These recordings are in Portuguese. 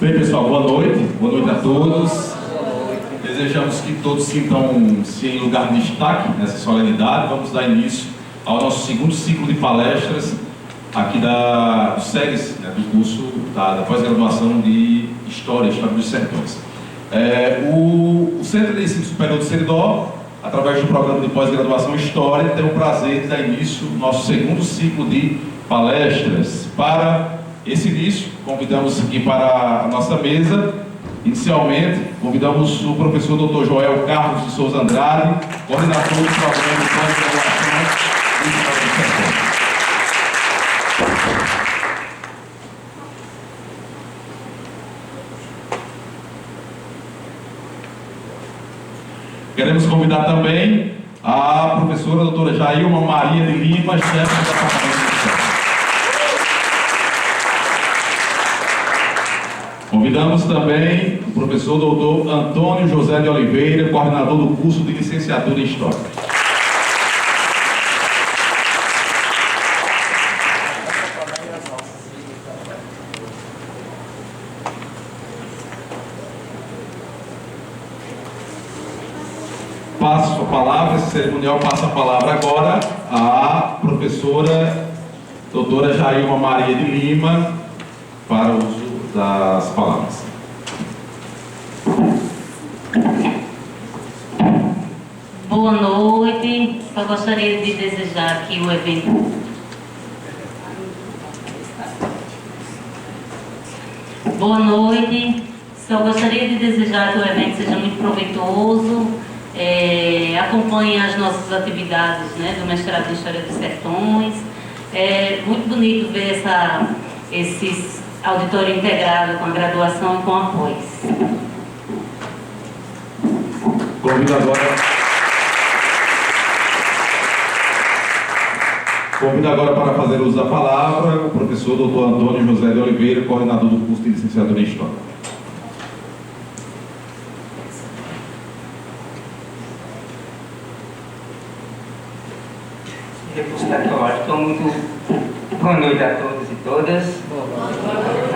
Bem, pessoal, boa noite a todos. Desejamos que todos sintam-se em lugar de destaque nessa solenidade. Vamos dar início ao nosso segundo ciclo de palestras aqui do SEGS, do curso da pós-graduação de História dos Sertões. O Centro de Ensino Superior de Seridó, através do programa de pós-graduação História, tem o prazer de dar início ao nosso segundo ciclo de palestras. Para esse início, convidamos aqui para a nossa mesa, inicialmente, convidamos o professor Dr. Joel Carlos de Souza Andrade, coordenador do programa de pós-graduação de História dos Sertões. Queremos convidar também a professora doutora Jailma Maria de Lima, chefe do Departamento de História. Convidamos também o professor doutor Antônio José de Oliveira, coordenador do curso de licenciatura em História. Passo a palavra, esse cerimonial passa a palavra agora à professora doutora Jailma Maria de Lima para o uso das palavras. Boa noite, só gostaria de desejar que o evento... Boa noite, só gostaria de desejar que o evento seja muito proveitoso. Acompanhe as nossas atividades, do mestrado em História dos Sertões. É muito bonito ver esses auditório integrado com a graduação e com a pós. Convido agora para fazer uso da palavra o professor Dr. Antônio José de Oliveira, coordenador do curso de licenciatura em História. Recurso tecnológico, muito boa noite a todos e todas.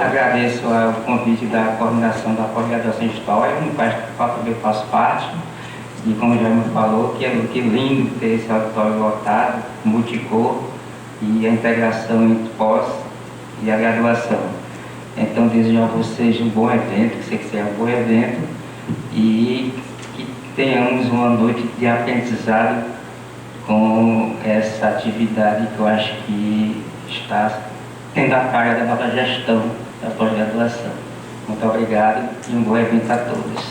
Agradeço o convite da coordenação da pós-graduação em História, no qual eu faço parte. E como já me falou, que lindo ter esse auditório lotado, multicor, e a integração entre pós e a graduação. Então, desejo a vocês um bom evento, que sei que seja um bom evento, e que tenhamos uma noite de aprendizado com essa atividade que eu acho que está tendo a cara da nova gestão da pós-graduação. Muito obrigado e um bom evento a todos.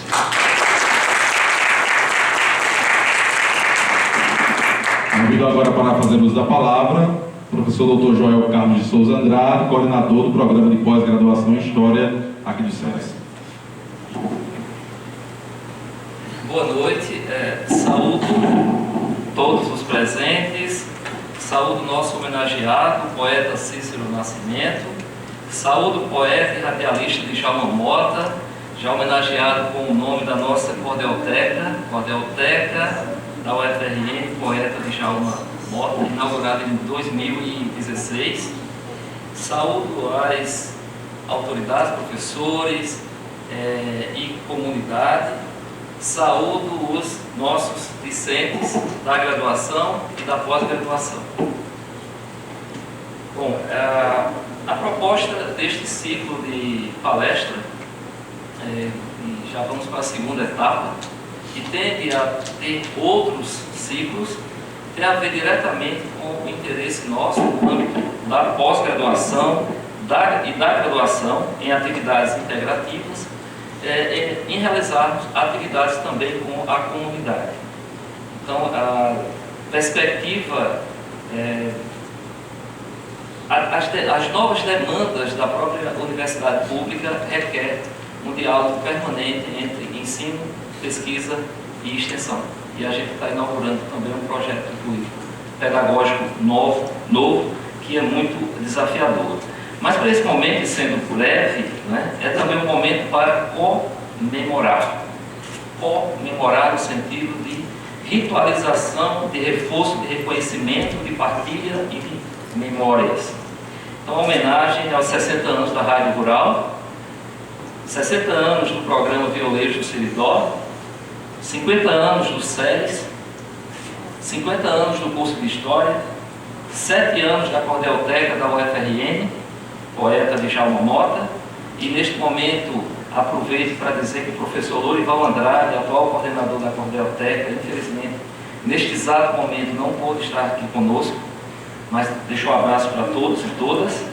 Convido agora para fazer uso da palavra o professor Dr. Joel Carlos de Souza Andrade, coordenador do programa de pós-graduação em História aqui do SEGS. Boa noite, saúdo todos os presentes, saúdo o nosso homenageado, o poeta Cícero Nascimento, saúdo o poeta e radialista Djalma Mota, já homenageado com o nome da nossa Cordelteca da UFRN, poeta Djalma Mota, inaugurada em 2016. Saúdo as autoridades, professores e comunidade. Saúdo os nossos discentes da graduação e da pós-graduação. Bom, a proposta deste ciclo de palestra, e já vamos para a segunda etapa, que tende a ter outros ciclos, tem a ver diretamente com o interesse nosso no âmbito da pós-graduação e da graduação em atividades integrativas, em realizarmos atividades também com a comunidade. Então, a perspectiva, as novas demandas da própria universidade pública requer um diálogo permanente entre ensino, pesquisa e extensão. E a gente está inaugurando também um projeto pedagógico novo, que é muito desafiador. Mas para esse momento, sendo breve, é também um momento para comemorar. Comemorar no sentido de ritualização, de reforço, de reconhecimento, de partilha e de memórias. Então, a homenagem aos 60 anos da Rádio Rural, 60 anos do programa Violeiros do Seridó, 50 anos do SERES, 50 anos do curso de História, 7 anos da Cordelteca da UFRN, poeta Djalma Mota, e neste momento aproveito para dizer que o professor Lourival Andrade, atual coordenador da Cordelteca, infelizmente, neste exato momento não pôde estar aqui conosco, mas deixou um abraço para todos e todas,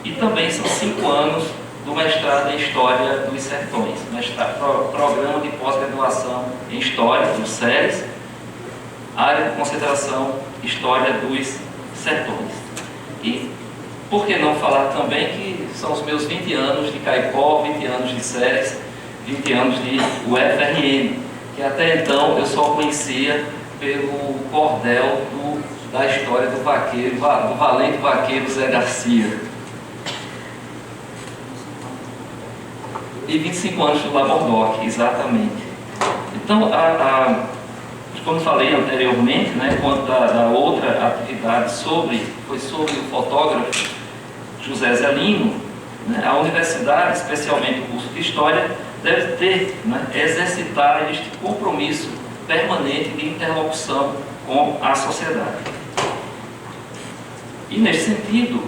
e também são 5 anos do mestrado em História dos Sertões, programa de pós-graduação em História do SERES, área de concentração História dos Sertões. E por que não falar também que são os meus 20 anos de Caicó, 20 anos de SERES, 20 anos de UFRN, que até então eu só conhecia pelo cordel da história do vaqueiro, do valente vaqueiro Zé Garcia. E 25 anos do Labordoc, exatamente. Então, como falei anteriormente, né, quanto da outra atividade foi sobre o fotógrafo José Zelino, né, a universidade, especialmente o curso de História, deve ter, né, exercitar este compromisso permanente de interlocução com a sociedade. E nesse sentido,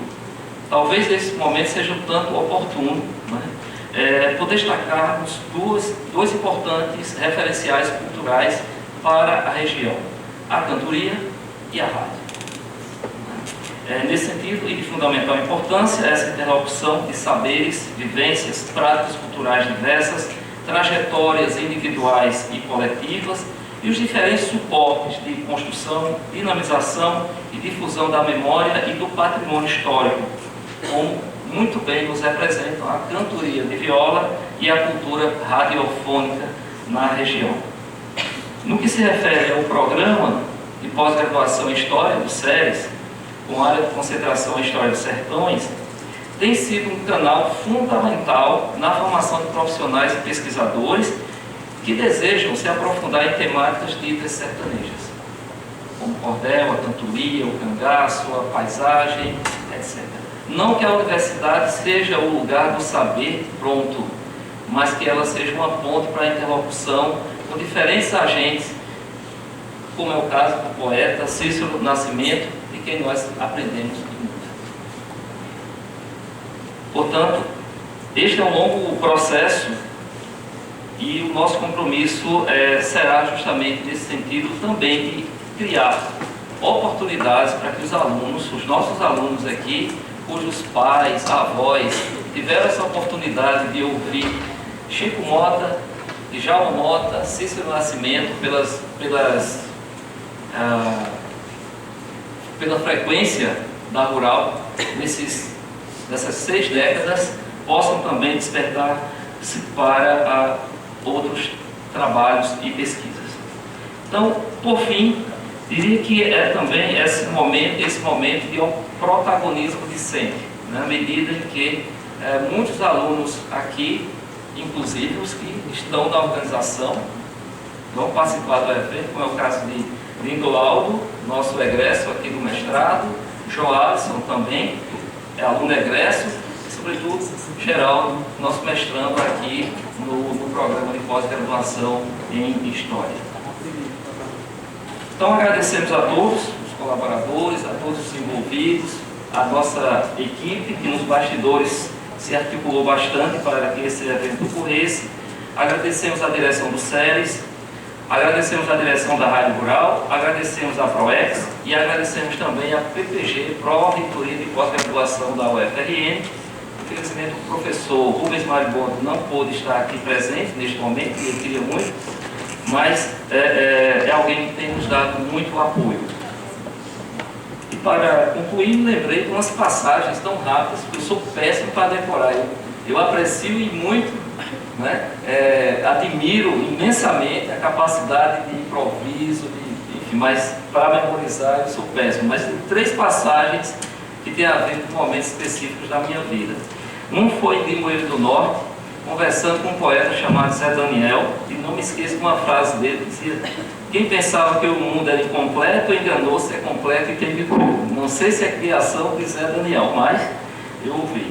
talvez esse momento seja um tanto oportuno, né, por destacarmos dois importantes referenciais culturais para a região, a cantoria e a rádio. Nesse sentido, e de fundamental importância, essa interlocução de saberes, vivências, práticas culturais diversas, trajetórias individuais e coletivas e os diferentes suportes de construção, dinamização e difusão da memória e do patrimônio histórico, como muito bem nos representam a cantoria de viola e a cultura radiofônica na região. No que se refere ao programa de pós-graduação em História do SERES, com área de concentração em História dos Sertões, tem sido um canal fundamental na formação de profissionais e pesquisadores que desejam se aprofundar em temáticas ditas sertanejas, como o cordel, a cantoria, o cangaço, a paisagem, etc. Não que a universidade seja o lugar do saber pronto, mas que ela seja uma ponte para a interlocução com diferentes agentes, como é o caso do poeta Cícero Nascimento, de quem nós aprendemos muito. Portanto, este é um longo processo e o nosso compromisso será justamente nesse sentido também de criar oportunidades para que os alunos, os nossos alunos aqui, cujos pais, avós tiveram essa oportunidade de ouvir Chico Mota, Djalma Mota, Cícero Nascimento pela frequência da rural nessas 6 décadas, possam também despertar-se para outros trabalhos e pesquisas. Então, por fim, diria que é também esse momento de um protagonismo discente, na medida em que muitos alunos aqui, inclusive os que estão na organização, vão participar do evento, como é o caso de Lindo Aldo, nosso egresso aqui do mestrado, Joalisson também, é aluno egresso, e sobretudo Geraldo, nosso mestrando aqui no programa de pós-graduação em História. Então agradecemos a todos os colaboradores, a todos os envolvidos, a nossa equipe que nos bastidores se articulou bastante para que esse evento ocorresse. Agradecemos a direção do SERES, agradecemos a direção da Rádio Rural, agradecemos a PROEX e agradecemos também a PPG, Pró-Reitoria de Pós-Graduação da UFRN. Infelizmente o professor Rubens Maribondo não pôde estar aqui presente neste momento, e ele queria muito, mas é alguém que tem nos dado muito apoio. E para concluir, me lembrei de umas passagens tão rápidas, porque eu sou péssimo para decorar. Eu aprecio e muito, né, admiro imensamente a capacidade de improviso, enfim, mas para memorizar eu sou péssimo. Mas tem 3 passagens que têm a ver com momentos específicos da minha vida. Um foi em Limoeiro do Norte, conversando com um poeta chamado Zé Daniel, e não me esqueço de uma frase dele, que dizia: quem pensava que o mundo era incompleto, enganou-se, é completo e quem viveu. Não sei se é criação de Zé Daniel, mas eu ouvi.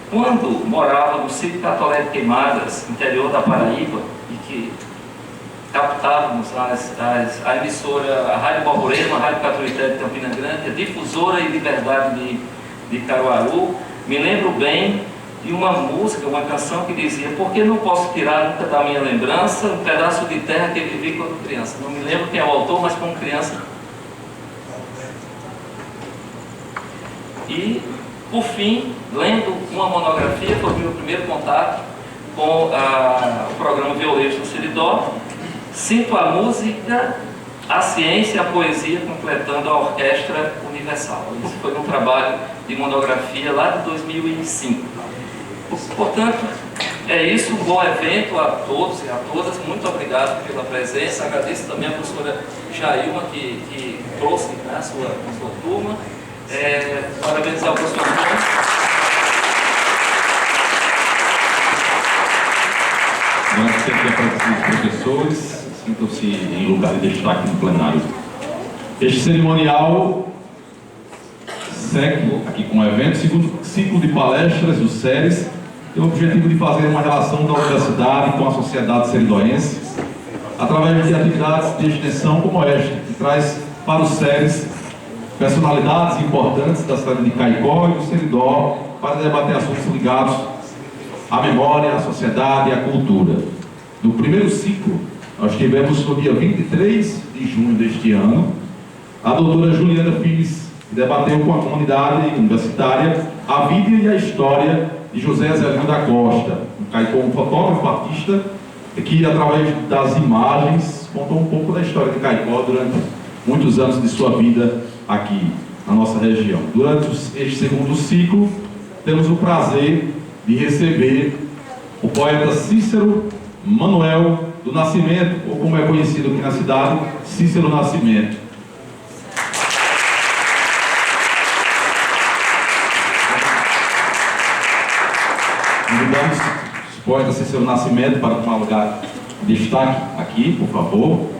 Quando morava no sítio Catolé de Queimadas, interior da Paraíba, e que captávamos a emissora, a Rádio Borborema, a Rádio Caturité de Campina Grande, a Difusora e Liberdade de Caruaru, me lembro bem de uma música, uma canção que dizia: por que não posso tirar nunca da minha lembrança um pedaço de terra que vivi quando criança? Não me lembro quem é o autor, mas como criança. E, por fim, lendo uma monografia, foi o meu primeiro contato com o programa Violeiros do Seridó. Sinto a música, a ciência, a poesia completando a Orquestra Universal. Isso foi um trabalho de monografia lá de 2005. Portanto, é isso, um bom evento a todos e a todas. Muito obrigado pela presença. Agradeço também a professora Jailma que trouxe, né, a sua turma. Parabenizar o professor João. Agradecer aqui a presença dos professores, sintam-se em lugar de destaque no plenário. Este cerimonial segue aqui com o evento, segundo ciclo de palestras do SERES, tem o objetivo de fazer uma relação da universidade com a sociedade seridoense, através de atividades de extensão como esta, que traz para o SERES personalidades importantes da cidade de Caicó e do Seridó para debater assuntos ligados à memória, à sociedade e à cultura. No primeiro ciclo, nós tivemos no dia 23 de junho deste ano, a doutora Juliana Pires, que debateu com a comunidade universitária a vida e a história de José Zelino da Costa, um fotógrafo artista que, através das imagens, contou um pouco da história de Caicó durante muitos anos de sua vida aqui na nossa região. Durante este segundo ciclo, temos o prazer de receber o poeta Cícero Manuel do Nascimento, ou como é conhecido aqui na cidade, Cícero Nascimento. Convidamos o poeta Cícero Nascimento para tomar lugar de destaque aqui, por favor.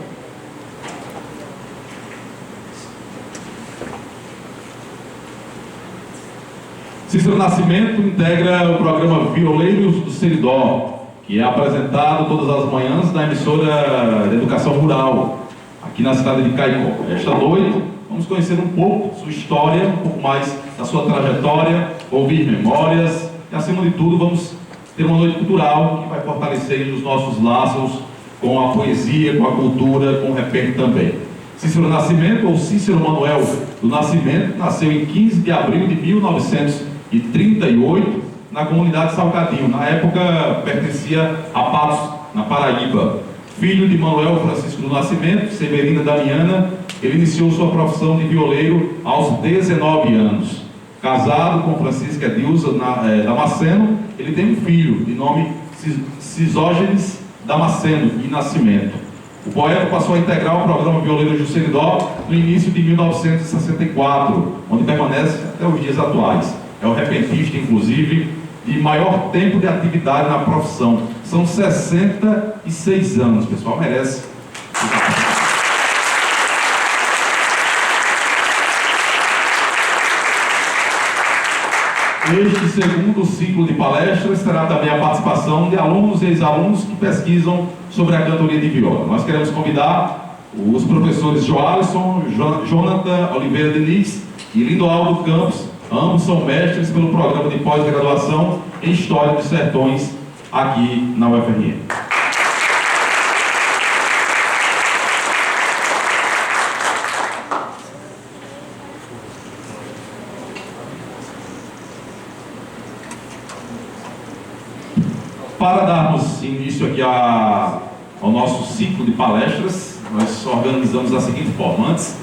Cícero Nascimento integra o programa Violeiros do Seridó, que é apresentado todas as manhãs na emissora de educação rural, aqui na cidade de Caicó. Esta noite, vamos conhecer um pouco sua história, um pouco mais da sua trajetória, ouvir memórias e, acima de tudo, vamos ter uma noite cultural que vai fortalecer os nossos laços com a poesia, com a cultura, com o repente também. Cícero Nascimento, ou Cícero Manuel do Nascimento, nasceu em 15 de abril de 1938, na comunidade de Salcadinho. Na época, pertencia a Patos, na Paraíba. Filho de Manuel Francisco do Nascimento, Severina Damiana, ele iniciou sua profissão de violeiro aos 19 anos. Casado com Francisca Edilza Damasceno, ele tem um filho, de nome Cisógenes Damasceno e Nascimento. O poeta passou a integrar o programa Violeiros do Seridó no início de 1964, onde permanece até os dias atuais. É o repentista, inclusive, de maior tempo de atividade na profissão. São 66 anos, pessoal, merece. Este segundo ciclo de palestras terá também a participação de alunos e ex-alunos que pesquisam sobre a cantoria de viola. Nós queremos convidar os professores Joalisson, Jonathan Oliveira Diniz e Lindoaldo Campos. Ambos são mestres pelo programa de pós-graduação em História dos Sertões aqui na UFRN. Para darmos início aqui ao nosso ciclo de palestras, nós organizamos da seguinte forma. Antes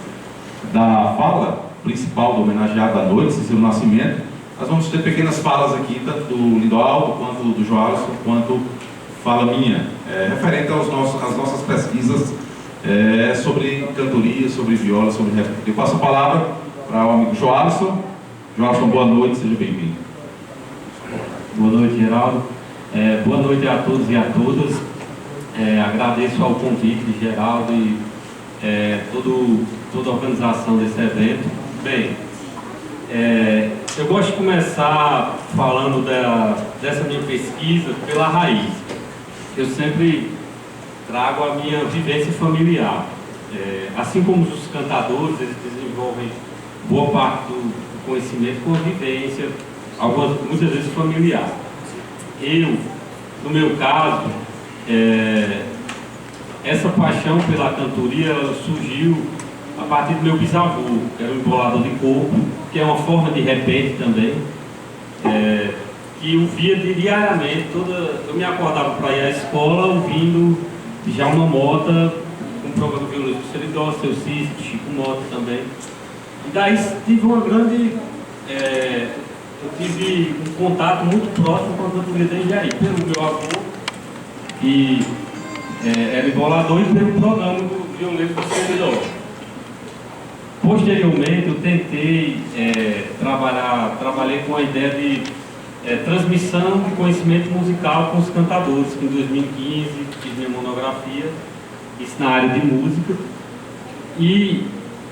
da fala principal do homenageado da noite, Cícero Nascimento, nós vamos ter pequenas falas aqui, tanto do Lindoaldo, quanto do Joalisson, quanto fala minha, referente às nossas pesquisas sobre cantoria, sobre viola, sobre repente. Eu passo a palavra para o amigo Joalisson. Joalisson, boa noite, seja bem-vindo. Boa noite, Geraldo. Boa noite a todos e a todas. Agradeço ao convite de Geraldo e toda a organização desse evento. Bem, Eu gosto de começar falando dessa minha pesquisa pela raiz. Eu sempre trago a minha vivência familiar. Assim como os cantadores, eles desenvolvem boa parte do conhecimento com a vivência, muitas vezes familiar. No meu caso, essa paixão pela cantoria surgiu a partir do meu bisavô, que era um embolador de coco, que é uma forma de repente também, que eu via diariamente. Eu me acordava para ir à escola ouvindo Djalma Mota, com o programa Violência do Seridó, Seu Cícero, Chico Mota também. E daí tive uma grande... eu tive um contato muito próximo com a cantoria desde aí, pelo meu avô, que era embolador, e pelo programa do Violência do Seridó. Posteriormente, eu tentei trabalhei com a ideia de transmissão de conhecimento musical com os cantadores, que em 2015 fiz minha monografia, isso na área de música, e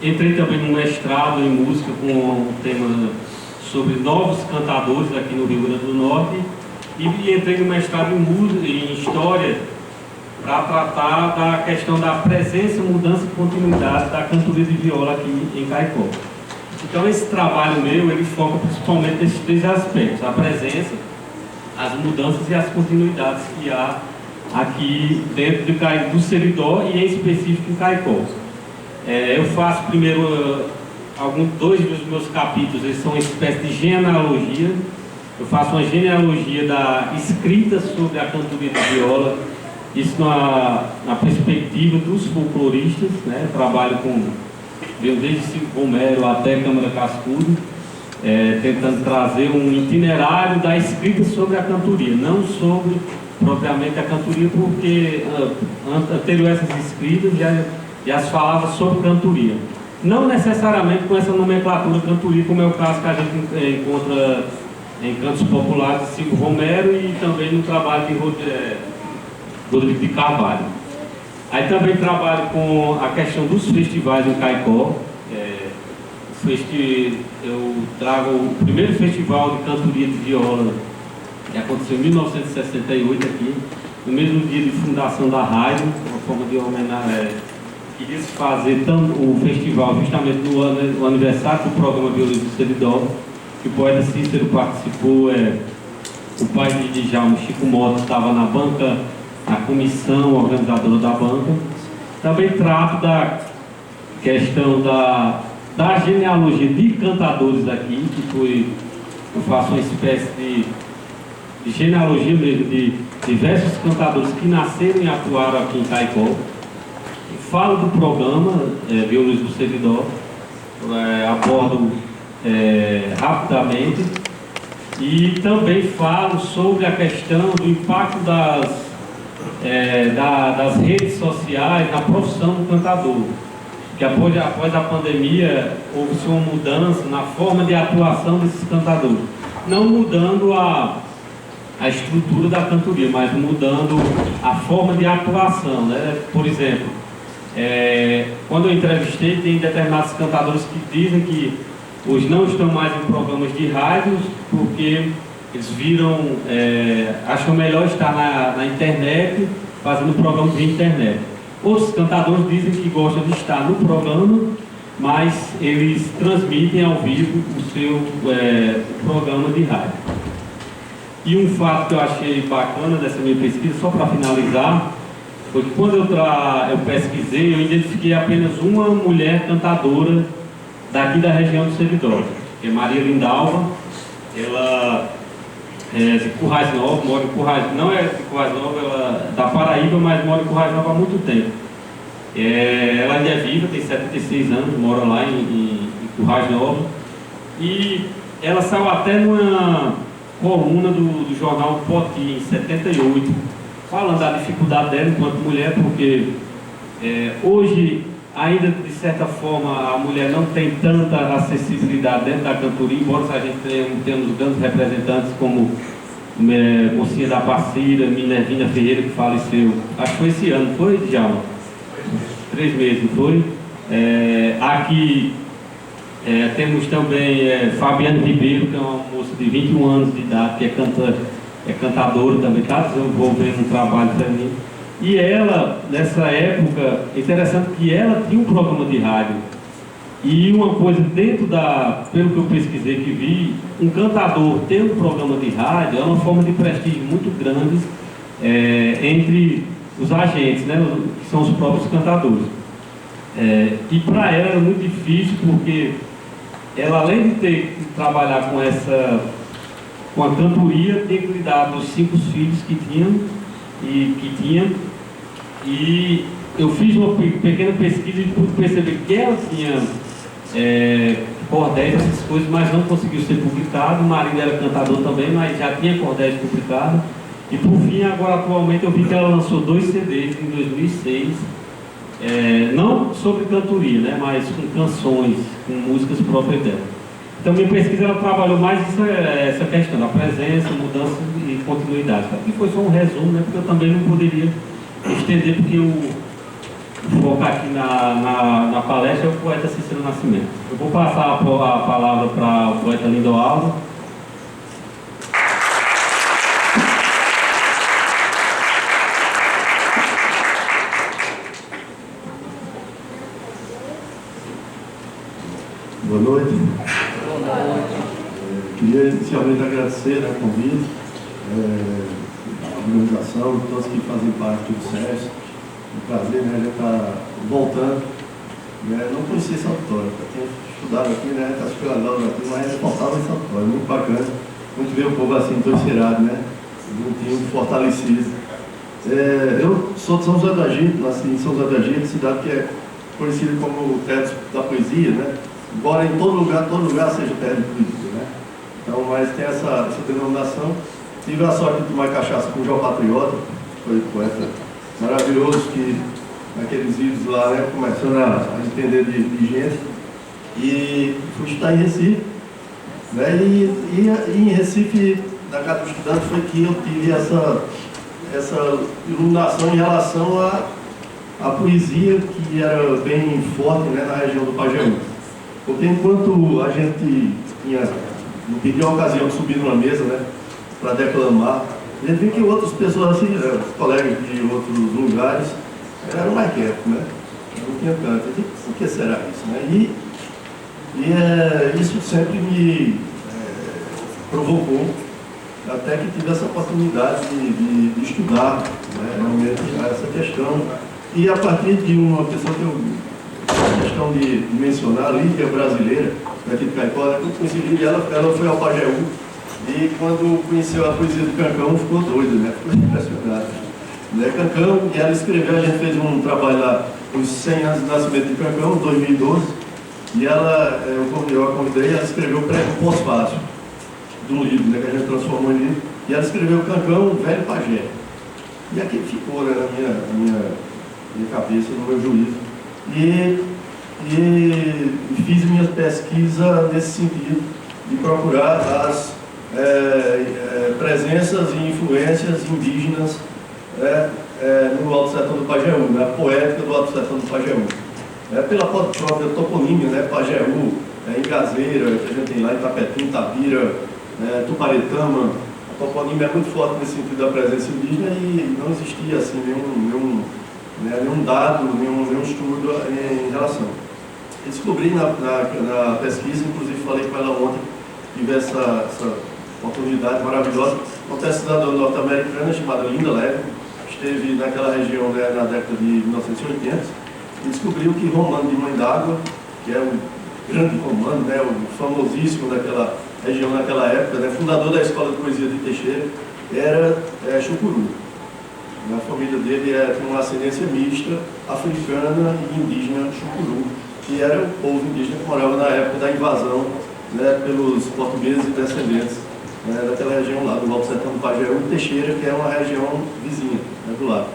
entrei também no mestrado em música com um tema sobre novos cantadores aqui no Rio Grande do Norte, e entrei no mestrado em História para tratar da questão da presença, mudança e continuidade da cantoria de viola aqui em Caicó. Então esse trabalho meu, ele foca principalmente nesses três aspectos: a presença, as mudanças e as continuidades que há aqui dentro do Seridó e em específico em Caicó. Eu faço primeiro dois dos meus capítulos, eles são uma espécie de genealogia. Eu faço uma genealogia da escrita sobre a cantoria de viola, isso na perspectiva dos folcloristas, né? Eu trabalho desde Chico Romero até Câmara Cascudo, tentando trazer um itinerário da escrita sobre a cantoria, não sobre propriamente a cantoria, porque anterior a essas escritas já se falava sobre cantoria. Não necessariamente com essa nomenclatura cantoria, como é o caso que a gente encontra em cantos populares de Chico Romero e também no trabalho de Rodrigo de Carvalho. Aí também trabalho com a questão dos festivais em Caicó. Eu trago o primeiro festival de cantoria de viola, que aconteceu em 1968 aqui, no mesmo dia de fundação da rádio, uma forma de homenagem. Queria se fazer o festival justamente no aniversário do programa Violência do Seridó, que o poeta Cícero participou, o pai de Djalma, Chico Mota, estava na banca, na comissão organizadora da banca. Também trato da questão da genealogia de cantadores aqui, eu faço uma espécie de genealogia mesmo de diversos cantadores que nasceram e atuaram aqui em Caicó. Falo do programa Violência do Seridó, abordo rapidamente, e também falo sobre a questão do impacto das redes sociais na profissão do cantador, que após a pandemia houve-se uma mudança na forma de atuação desses cantadores, não mudando a estrutura da cantoria, mas mudando a forma de atuação, né? Por exemplo, quando eu entrevistei, tem determinados cantadores que dizem que hoje não estão mais em programas de rádios porque eles acham melhor estar na internet, fazendo programa de internet. Outros cantadores dizem que gostam de estar no programa, mas eles transmitem ao vivo o seu programa de rádio. E um fato que eu achei bacana dessa minha pesquisa, só para finalizar, foi que quando eu pesquisei, eu identifiquei apenas uma mulher cantadora daqui da região do Seridó, que é Maria Lindalva. Ela é de Currais Novos, mora em Currais, não é de Currais Novos, ela é da Paraíba, mas mora em Currais Novos há muito tempo. Ela ainda é viva, tem 76 anos, mora lá em Currais Novos. E ela saiu até numa coluna do jornal Poti, em 78, falando da dificuldade dela enquanto mulher, porque hoje, ainda de certa forma, a mulher não tem tanta acessibilidade dentro da cantoria, embora a gente tenha grandes representantes como Mocinha da Parceira, Minervina Ferreira, que faleceu, acho que foi esse ano, foi, Djalma? 3 meses, foi? Aqui Temos também Fabiane Ribeiro, que é uma moça de 21 anos de idade, que é cantadora também, está desenvolvendo um trabalho também. E ela, nessa época, é interessante que ela tinha um programa de rádio. E uma coisa dentro pelo que eu pesquisei que vi, um cantador ter um programa de rádio é uma forma de prestígio muito grande entre os agentes, né, que são os próprios cantadores. E para ela era muito difícil, porque ela, além de ter que trabalhar com a cantoria, tem que lidar dos 5 filhos que tinha. E eu fiz uma pequena pesquisa e pude perceber que ela tinha cordéis, essas coisas, mas não conseguiu ser publicado. O marido era cantador também, mas já tinha cordéis publicados. E por fim, agora atualmente eu vi que ela lançou 2 CDs em 2006, não sobre cantoria, né, mas com canções, com músicas próprias dela. Então minha pesquisa ela trabalhou mais essa questão da presença, mudança e continuidade. Aqui foi só um resumo, né, porque eu também não poderia estender, porque o foco aqui na palestra é o poeta Cícero Nascimento. Eu vou passar a palavra para o poeta Lindoaldo. Boa noite. Queria inicialmente agradecer, né, o convite, a organização, todos que fazem parte do SESC. Um prazer, né? A gente está voltando. Né? Não conhecia esse auditório, eu tinha estudado aqui, né? Está estudando aqui, mas ainda faltava esse auditório. Muito bacana. Muito ver o povo assim, encerrado, né? Juntinho, fortalecido. Eu sou de São José do Egito, nasci em São José do Egito, cidade que é conhecida como o teto da poesia, né? Embora em todo lugar seja terra de poesia, né? Então, mas tem essa denominação. Tive a sorte de tomar cachaça com o João Patriota, que foi poeta maravilhoso, que naqueles vídeos lá, né, começando a entender de gente. E fui estudar em Recife, né? E em Recife, na casa do estudante, foi que eu tive essa iluminação em relação à poesia, que era bem forte, né, na região do Pajeú. Porque enquanto a gente não pediu a ocasião de subir numa mesa, né, para declamar, a gente vê que outras pessoas, assim, colegas de outros lugares, eram mais quietos, né? Não tinha tanto. Eu digo, por que será isso, né? Isso sempre me provocou, até que tive essa oportunidade de estudar, né, realmente essa questão. E a partir de uma pessoa que a questão de mencionar, a Lídia brasileira, daqui de Caicó, eu conheci Lídia, ela foi ao Pajeú, e quando conheceu a poesia do Cancão, ficou doida, né? Ficou impressionada. Né? Cancão, e ela escreveu, a gente fez um trabalho lá, os 100 anos de nascimento de Cancão, 2012, e eu a convidei, ela escreveu o prego pós-fácil, de um livro, né, que a gente transformou em livro, e ela escreveu Cancão, Velho Pajé. E aquilo ficou, né, na minha cabeça, no meu juízo. E fiz minha pesquisa nesse sentido, de procurar as presenças e influências indígenas no Alto Sertão do Pajeú, na poética do Alto Sertão do Pajeú. Pela própria toponímia, né, Pajeú, Ingazeira, que a gente tem lá, Itapetim, Tabira, Tuparetama, a toponímia é muito forte nesse sentido da presença indígena e não existia assim, nenhum dado, nenhum estudo em relação. Eu descobri na pesquisa, inclusive falei com ela ontem, tive essa oportunidade maravilhosa, uma pesquisadora norte-americana chamada Linda Levy, esteve naquela região, né, na década de 1980, e descobriu que Romano de Mãe d'Água, que é um grande romano, né, o famosíssimo daquela região naquela época, né, fundador da Escola de Poesia de Teixeira, era chucuru. A família dele tinha uma ascendência mista, africana e indígena chucuru, que era o povo indígena que morava na época da invasão, né, pelos portugueses e descendentes, né, daquela região lá, do Alto Sertão do Pajeú e Teixeira, que é uma região vizinha, né, do lado.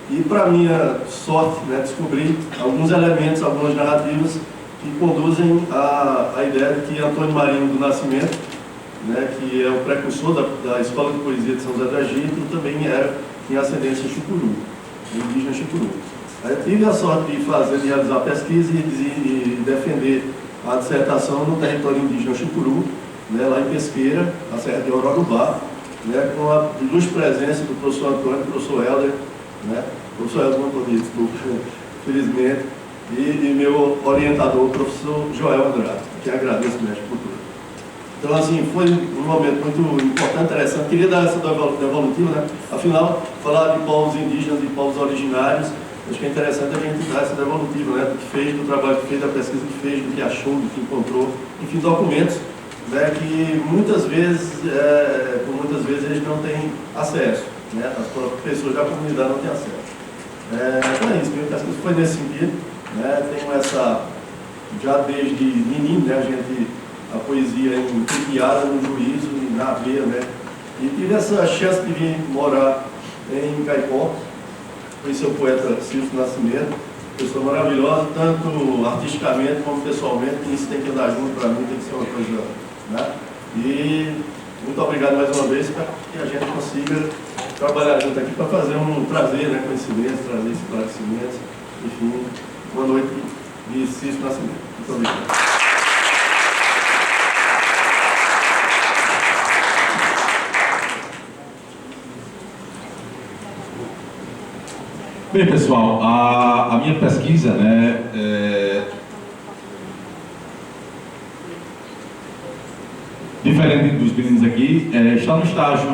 E para minha sorte, né, descobri alguns elementos, algumas narrativas que conduzem à ideia de que Antônio Marinho do Nascimento, né, que é o precursor da Escola de Poesia de São José do Egito, também tinha ascendência chucuru, indígena chucuru. Aí eu tive a sorte de realizar a pesquisa e defender a dissertação no território indígena Chucuru, né, lá em Pesqueira, na Serra de Ororubá, né, com a ilustre presença do professor Antônio, do professor Helder, né, professor Helder não podia, desculpa, felizmente, e meu orientador, o professor Joel Andrade, que agradeço mesmo por tudo. Então, assim, foi um momento muito importante, interessante. Queria dar essa devolutiva, né? Afinal, falar de povos indígenas e povos originários, acho que é interessante a gente dar essa devolutiva, né? Do que fez, do trabalho que fez, da pesquisa que fez, do que achou, do que encontrou, enfim, documentos, né? Que muitas vezes eles não têm acesso, né? As próprias pessoas da comunidade não têm acesso. Então é isso, minha pesquisa foi nesse sentido, né? Tenho essa, já desde menino, né? A poesia enfiada no juízo e na veia, né? E tive essa chance de vir morar em Caicó, conheci o poeta Cícero Nascimento, pessoa maravilhosa, tanto artisticamente como pessoalmente, que isso tem que andar junto para mim, tem que ser uma coisa, né? E muito obrigado mais uma vez para que a gente consiga trabalhar junto aqui para trazer, né, conhecimentos, trazer esclarecimentos, enfim, boa noite de Cícero Nascimento. Muito obrigado. Bem, pessoal, a minha pesquisa, né, diferente dos meninos aqui, está no estágio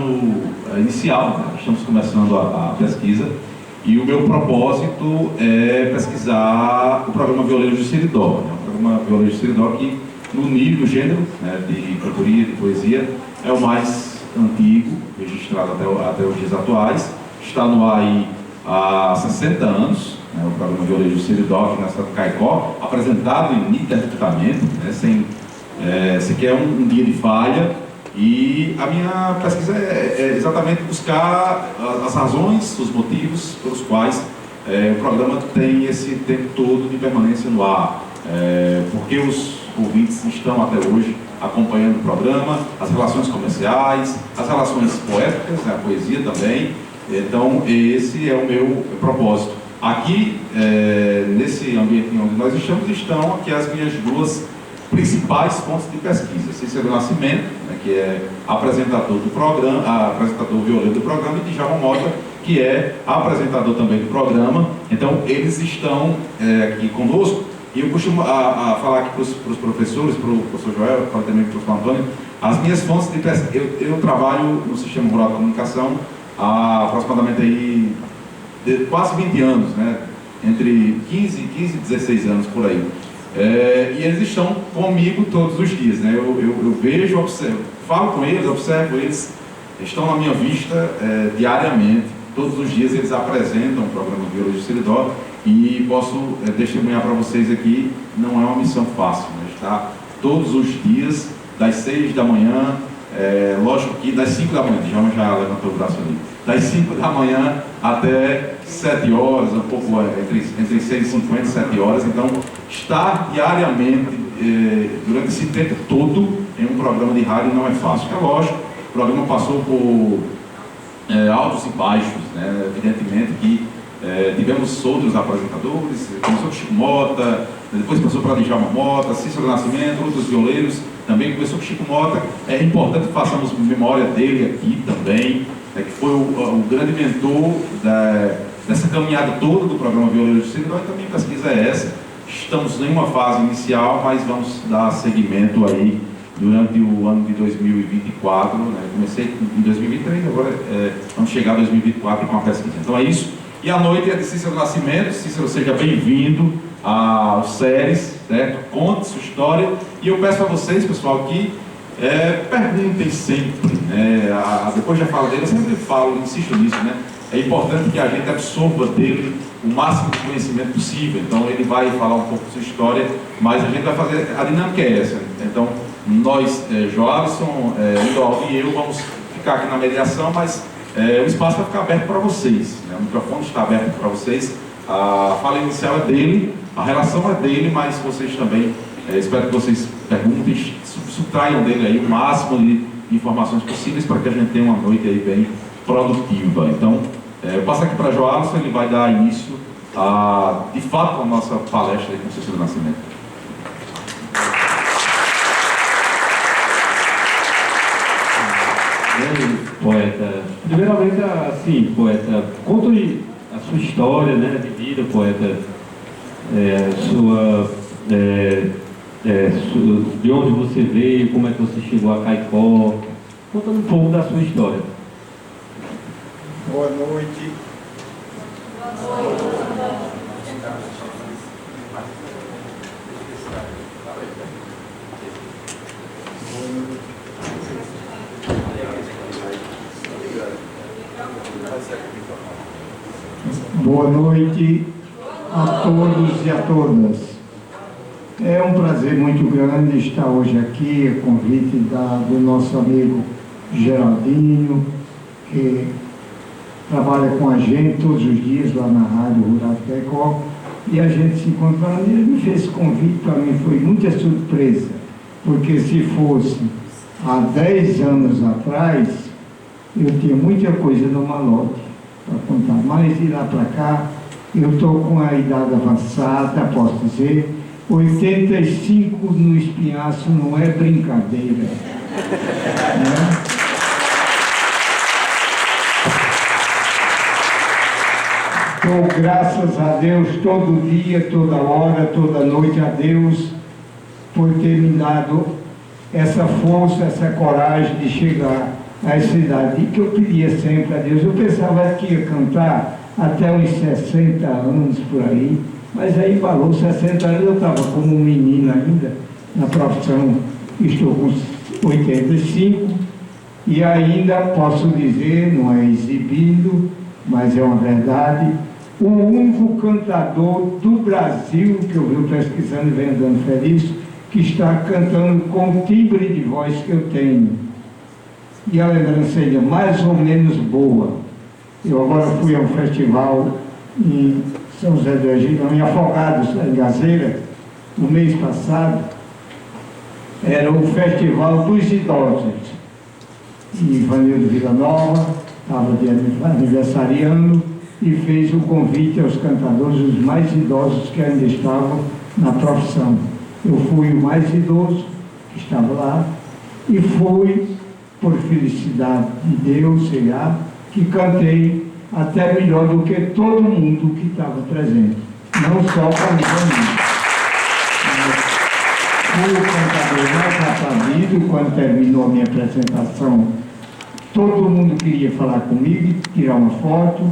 inicial, né? Estamos começando a pesquisa, e o meu propósito é pesquisar o programa Violeiro de Seridó, né? O programa Violeiro de Seridó que, no nível, gênero, né, de cantoria, de poesia, é o mais antigo, registrado até os dias atuais, está no ar aí há 60 anos, né, o programa Violeiro de Seridó, aqui na cidade de Caicó, apresentado ininterruptamente, né, sem sequer um dia de falha, e a minha pesquisa é exatamente buscar as razões, os motivos pelos quais o programa tem esse tempo todo de permanência no ar, porque os ouvintes estão até hoje acompanhando o programa, as relações comerciais, as relações poéticas, né, a poesia também. Então, esse é o meu propósito. Aqui, nesse ambiente onde nós estão aqui as minhas duas principais fontes de pesquisa. Cícero Nascimento, né, que é apresentador do programa, apresentador violeiro do programa, e Djalma Mota, que é apresentador também do programa. Então, eles estão aqui conosco, e eu costumo falar aqui para os professores, para o professor Joel, para também para o professor Antônio, as minhas fontes de pesquisa. Eu trabalho no Sistema Rural de Comunicação há aproximadamente aí quase 20 anos, né? Entre 15 e 16 anos por aí. E eles estão comigo todos os dias, né? Eu vejo, observo, falo com eles, observo eles, estão na minha vista diariamente. Todos os dias eles apresentam o programa Violeiro de Seridó, e posso testemunhar para vocês aqui, não é uma missão fácil, né? Está todos os dias, das 6 da manhã, lógico que das 5 da manhã, já levantou o braço ali, das 5 da manhã até 7 horas, um pouco entre 6h50 e 7 horas, então estar diariamente, durante esse tempo todo, em um programa de rádio não é fácil. É lógico, o programa passou por altos e baixos, né? Evidentemente que tivemos outros apresentadores, começou com Chico Mota, depois passou para Djalma Mota, Cícero Nascimento, outros violeiros, também começou com Chico Mota. É importante que façamos memória dele aqui também, que foi o grande mentor dessa caminhada toda do programa Violeiro de Seridó, e também a pesquisa é essa. Estamos em uma fase inicial, mas vamos dar seguimento aí durante o ano de 2024, né? Comecei em 2023, agora vamos chegar a 2024 com a pesquisa. Então é isso. E a noite é de Cícero Nascimento. Cícero, seja bem-vindo ao SERES, certo? Conte sua história. E eu peço a vocês, pessoal, que perguntem sempre, né? Depois da fala dele, eu sempre falo, insisto nisso, né? É importante que a gente absorva dele o máximo de conhecimento possível. Então ele vai falar um pouco da sua história, mas a gente vai fazer, a dinâmica é essa. Então nós, Joalisson, Lidolfo e eu, vamos ficar aqui na mediação, mas o espaço vai ficar aberto para vocês, né? O microfone está aberto para vocês. A fala inicial é dele, a relação é dele, mas vocês também, espero que vocês perguntem, subtraiam dele aí o máximo de informações possíveis para que a gente tenha uma noite aí bem produtiva. Então, eu passo aqui para Joalisson, ele vai dar início de fato, a nossa palestra aí com o Cícero Nascimento. poeta. Primeiramente, assim, poeta, conte a sua história, né, de vida, poeta, de onde você veio, como é que você chegou a Caicó, contando um pouco da sua história. Boa noite. Boa noite a todos e a todas. É um prazer muito grande estar hoje aqui, a convite do nosso amigo Geraldinho, que trabalha com a gente todos os dias lá na Rádio Rural de Caicó, e a gente se encontrando. Ele me fez esse convite, para mim foi muita surpresa, porque se fosse há 10 anos atrás, eu tinha muita coisa no malote para contar, mas de lá para cá, eu estou com a idade avançada, posso dizer, 85 no espinhaço não é brincadeira, né? Dou graças a Deus todo dia, toda hora, toda noite a Deus por ter me dado essa força, essa coragem de chegar a essa idade, que eu pedia sempre a Deus. Eu pensava que ia cantar até uns 60 anos por aí, mas aí falou 60 anos, eu estava como um menino ainda na profissão, estou com 85 e ainda posso dizer, não é exibido, mas é uma verdade, o único cantador do Brasil que eu venho pesquisando e venho andando feliz, que está cantando com o timbre de voz que eu tenho. E a lembrança é mais ou menos boa. Eu agora fui a um festival em São José do Egito, em Afogados, em Gazeira, no mês passado. Era o Festival dos Idosos. E Ivanildo Villanova estava de aniversariando e fez o convite aos cantadores, os mais idosos que ainda estavam na profissão. Eu fui o mais idoso que estava lá e fui, por felicidade de Deus, sei lá, que cantei até melhor do que todo mundo que estava presente. Não só para mim. Fui o cantador mais aplaudido. Quando terminou a minha apresentação, todo mundo queria falar comigo, tirar uma foto.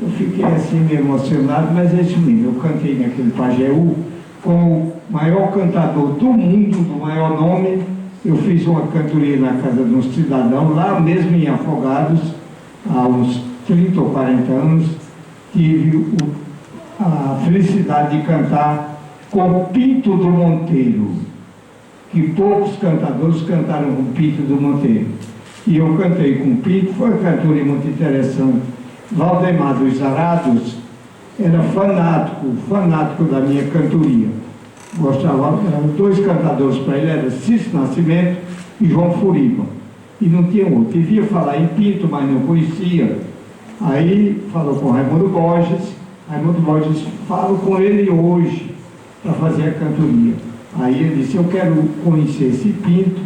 Eu fiquei assim meio emocionado, mas é isso mesmo. Eu cantei naquele Pajeú com o maior cantador do mundo, do maior nome. Eu fiz uma cantoria na casa de um cidadão, lá mesmo em Afogados, há uns 30 ou 40 anos. Tive a felicidade de cantar com Pinto do Monteiro, que poucos cantadores cantaram com Pinto do Monteiro. E eu cantei com Pinto, foi uma cantoria muito interessante. Valdemar dos Arados era fanático da minha cantoria. Gostava, eram 2 cantadores para ele, era Cícero Nascimento e João Furiba. E não tinha outro. Devia falar em Pinto, mas não conhecia. Aí falou com Raimundo Borges. Raimundo Borges, falo com ele hoje para fazer a cantoria. Aí ele disse, eu quero conhecer esse Pinto,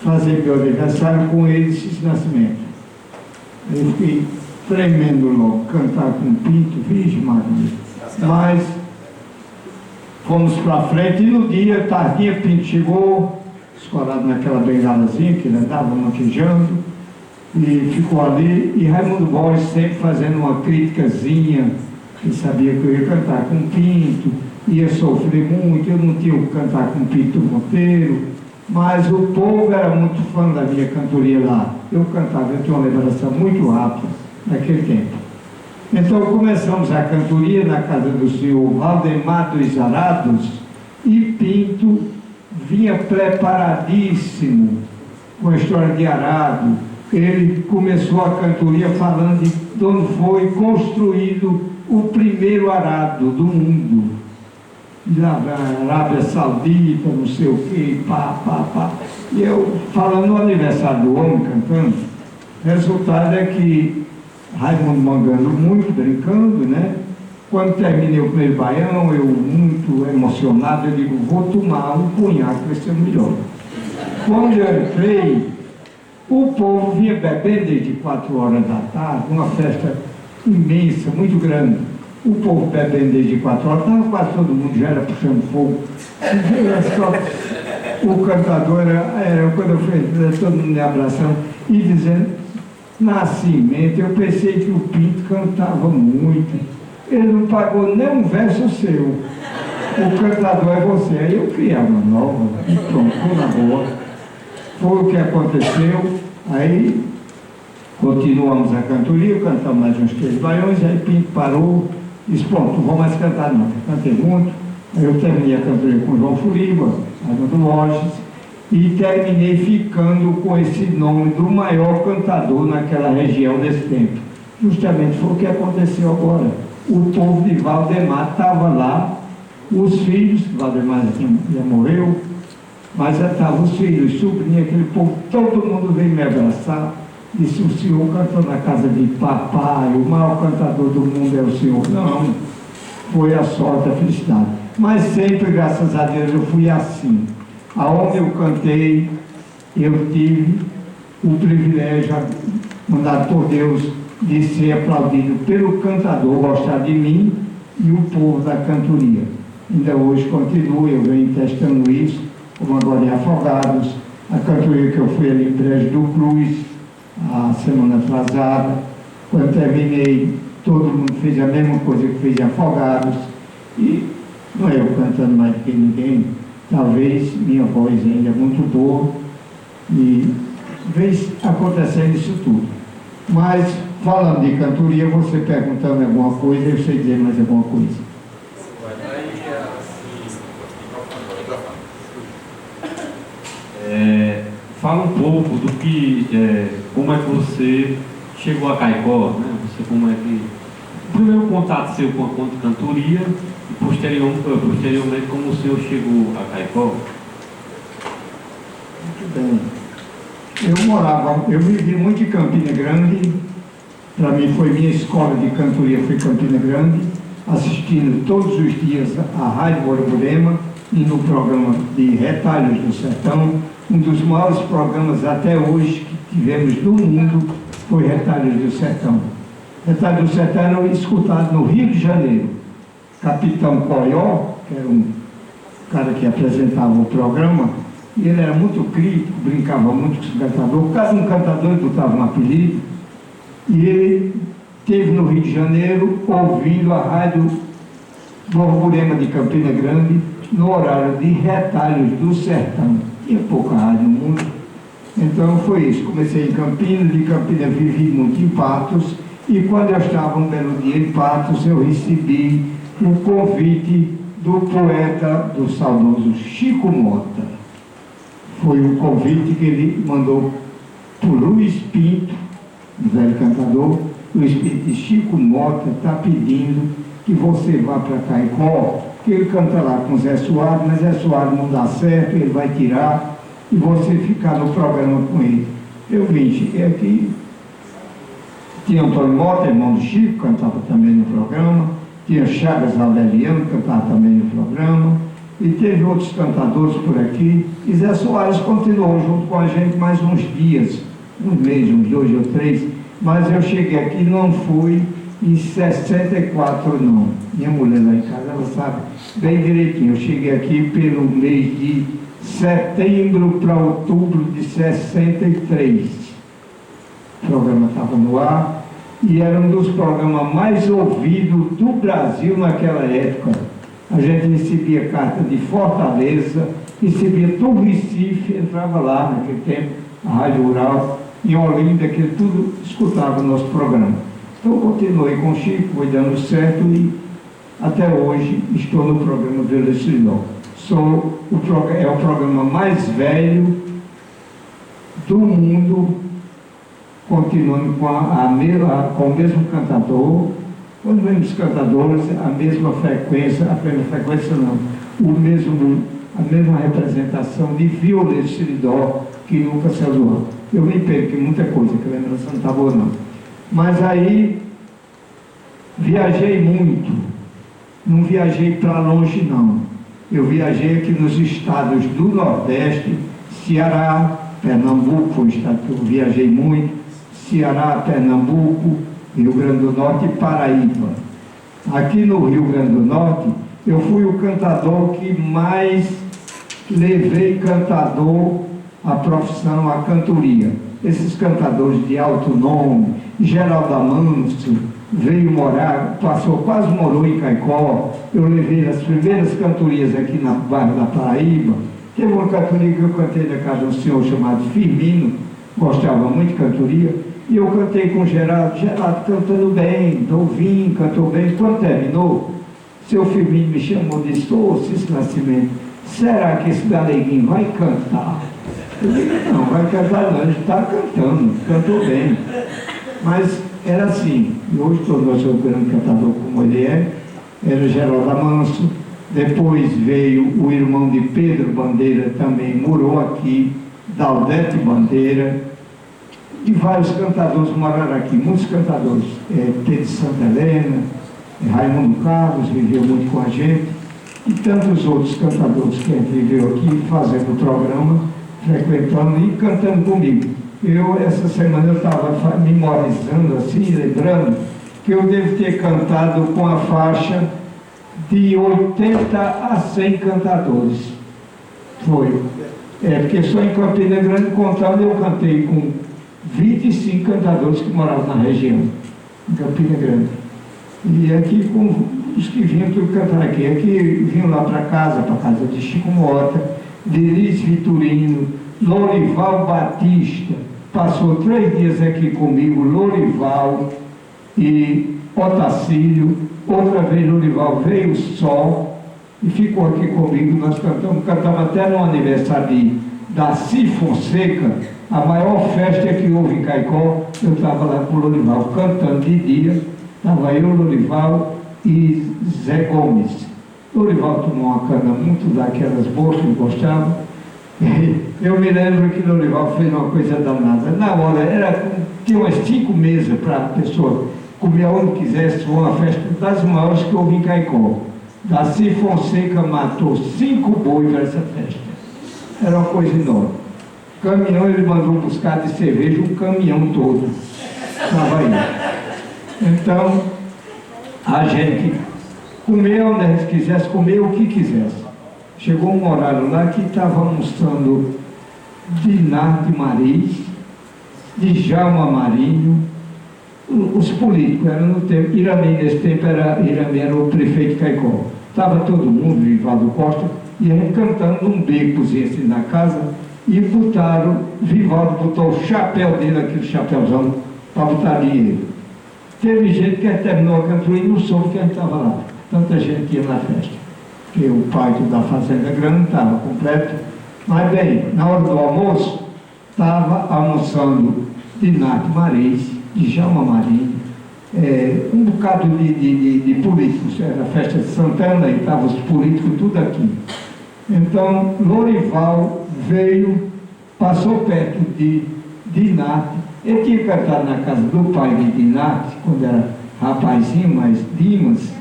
fazer meu aniversário com ele, Cícero Nascimento. Aí eu fiquei tremendo logo, cantar com Pinto, vixe Maria. Mas fomos para frente e no dia, tardinha, Pinto chegou, escorado naquela bengalazinha que ele andava manquejando, e ficou ali, e Raimundo Borges sempre fazendo uma criticazinha, que sabia que eu ia cantar com Pinto, ia sofrer muito, eu não tinha o que cantar com Pinto Monteiro, mas o povo era muito fã da minha cantoria lá. Eu cantava, eu tenho uma lembrança muito rápida naquele tempo. Então começamos a cantoria na casa do senhor Valdemar dos Arados e Pinto vinha preparadíssimo com a história de arado. Ele começou a cantoria falando de onde foi construído o primeiro arado do mundo. Na Arábia Saudita, não sei o que, pá. E eu falando no aniversário do homem, cantando, o resultado é que Raimundo mangando muito, brincando, né? Quando terminei o primeiro baião, eu muito emocionado, eu digo, vou tomar um punhado, vai ser o melhor. Quando eu entrei, O povo vinha bebendo desde 4 horas da tarde, uma festa imensa, muito grande. O povo bebendo desde 4 horas, estava quase todo mundo, já era puxando fogo. Era só, o cantador era quando eu fui, todo mundo me abraçando e dizendo, Nascimento, eu pensei que o Pinto cantava muito. Ele não pagou nem um verso seu. O cantador é você. Aí eu criei uma nova e pronto, na boa. Foi o que aconteceu. Aí continuamos a cantoria, cantamos mais uns 3 baiões, aí Pinto parou, disse, pronto, não vou mais cantar não. Eu cantei muito. Aí eu terminei a cantoria com João Furiba, Armando Loges, e terminei ficando com esse nome do maior cantador naquela região desse tempo. Justamente foi o que aconteceu agora. O povo de Valdemar estava lá, os filhos, Valdemar já morreu, mas já estavam os filhos, sobrinhos, aquele povo, todo mundo veio me abraçar, disse, o senhor cantou na casa de papai, o maior cantador do mundo é o senhor. Não, foi a sorte, a felicidade. Mas sempre, graças a Deus, eu fui assim. Aonde eu cantei, eu tive o privilégio, mandado por Deus, de ser aplaudido pelo cantador, gostar de mim e o povo da cantoria. Ainda hoje continuo, eu venho testando isso, como agora em Afogados, a cantoria que eu fui ali em Brejo do Cruz, a semana atrasada, quando terminei, todo mundo fez a mesma coisa que fez em Afogados, e não é eu cantando mais do que ninguém, talvez minha voz ainda é muito boa, e vez acontecendo isso tudo. Mas, falando de cantoria, você perguntando alguma coisa, eu sei dizer mais alguma coisa. Fala um pouco do que, como é que você chegou a Caicó, né? Você, como é que... Primeiro contato seu com a cantoria e posteriormente como o senhor chegou a Caicó. Muito bem. Eu vivi muito em Campina Grande, para mim foi minha escola de cantoria, foi Campina Grande, assistindo todos os dias a Rádio Borborema e no programa de Retalhos do Sertão, um dos maiores programas até hoje que tivemos do mundo foi Retalhos do Sertão. Retalhos do Sertão era escutado no Rio de Janeiro. Capitão Coió, que era um cara que apresentava o programa, e ele era muito crítico, brincava muito com o cantador. Cada um cantador botava um apelido, e ele esteve no Rio de Janeiro ouvindo a Rádio Borborema de Campina Grande no horário de Retalhos do Sertão. Tinha pouca rádio no mundo. Então foi isso. Comecei em Campinas, de Campinas vivi muito em Patos, e quando eu estava um belo dia em Patos, eu recebi o convite do poeta, do saudoso Chico Mota. Foi um convite que ele mandou para o Luiz Pinto, um velho cantador. Luiz Pinto e Chico Mota está pedindo que você vá para Caicó, que ele canta lá com Zé Soares, mas Zé Soares não dá certo, ele vai tirar, e você ficar no programa com ele. Eu vim, cheguei aqui, tinha Antônio Mota, irmão do Chico, cantava também no programa, tinha Chagas Aureliano, cantava também no programa, e teve outros cantadores por aqui, e Zé Soares continuou junto com a gente mais uns dias, uns meses, uns 2 ou 3, mas eu cheguei aqui, não fui em 64 não. Minha mulher lá em casa, ela sabe bem direitinho, eu cheguei aqui pelo mês de setembro para outubro de 63. O programa estava no ar e era um dos programas mais ouvidos do Brasil naquela época. A gente recebia carta de Fortaleza, recebia todo o Recife, entrava lá naquele tempo, a Rádio Rural, em Olinda, que tudo escutava o nosso programa. Então eu continuei com o Chico, foi dando certo e até hoje estou no programa Velocidade. É o programa mais velho do mundo, continuando com o mesmo cantador. Quando vemos cantadores, a mesma frequência não, a mesma representação de Violeta Seridó, que nunca se doou. Eu me perco em muita coisa, que a lembrança não está boa não. Mas aí, viajei muito, não viajei para longe não. Eu viajei aqui nos estados do Nordeste, Ceará, Pernambuco, foi um estado que eu viajei muito, Ceará, Pernambuco, Rio Grande do Norte e Paraíba. Aqui no Rio Grande do Norte, eu fui o cantador que mais levei cantador à profissão, à cantoria. Esses cantadores de alto nome, Geraldo Amâncio, veio morar, quase morou em Caicó. Eu levei as primeiras cantorias aqui no bairro da Paraíba. Teve uma cantoria que eu cantei na casa de um senhor chamado Firmino, gostava muito de cantoria, e eu cantei com o Geraldo cantando bem, Dovinho cantou bem. Quando terminou, seu Firmino me chamou e disse: ô, Cícero Nascimento, será que esse galeguinho vai cantar? Eu digo: não, vai cantar não, ele está cantando, cantou bem. Mas era assim, e hoje tornou-se um grande cantador como ele é, era Geraldo Amâncio. Depois veio o irmão de Pedro Bandeira, também morou aqui, Daldete Bandeira, e vários cantadores moraram aqui, muitos cantadores, Pedro Santa Helena, Raimundo Carlos viveu muito com a gente, e tantos outros cantadores que a gente viveu aqui, fazendo o programa, frequentando e cantando comigo. Essa semana eu estava memorizando, assim, lembrando, que eu devo ter cantado com a faixa de 80 a 100 cantadores. Foi. Porque só em Campina Grande, contando, eu cantei com 25 cantadores que moravam na região, em Campina Grande. E aqui com os que vinham tudo cantar aqui. Aqui vinham lá para casa de Chico Mota, Delis Vitorino, Lorival Batista, passou 3 dias aqui comigo, Lorival e Otacílio. Outra vez Lorival veio só e ficou aqui comigo. Nós cantamos até no aniversário de Daci Fonseca, a maior festa que houve em Caicó. Eu estava lá com o Lorival cantando de dia, estava eu, Lorival e Zé Gomes. Lorival tomou uma cana muito daquelas boas que eu gostava. Eu me lembro que Lorival fez uma coisa danada. Na hora, tinha umas 5 mesas para a pessoa comer onde quisesse. Foi uma festa das maiores que houve em Caicó. Daci Fonseca matou 5 bois para essa festa. Era uma coisa enorme. Caminhão, ele mandou buscar de cerveja um caminhão todo. Estava aí. Então, a gente comia onde a gente quisesse, comer o que quisesse. Chegou um horário lá que estava almoçando Dinarte Maris, Djalma Marinho, os políticos, era no tempo, Irami nesse tempo, Irami era o prefeito de Caicó. Estava todo mundo, Vivaldo Costa, e a gente cantando num becozinho assim na casa, e Vivaldo botou o chapéu dele, aquele chapéuzão, para botar dinheiro. Teve gente que terminou a cantoria e não soube que a gente estava lá. Tanta gente ia na festa. Porque o pátio da Fazenda Grande estava completo. Mas bem, na hora do almoço, estava almoçando Dinarte Maris, Djalma Marinho, um bocado de políticos. Era a festa de Santana e estavam os políticos tudo aqui. Então, Lorival veio, passou perto de Dinarte. Ele tinha cantado na casa do pai de Dinarte, quando era rapazinho, mas Dimas.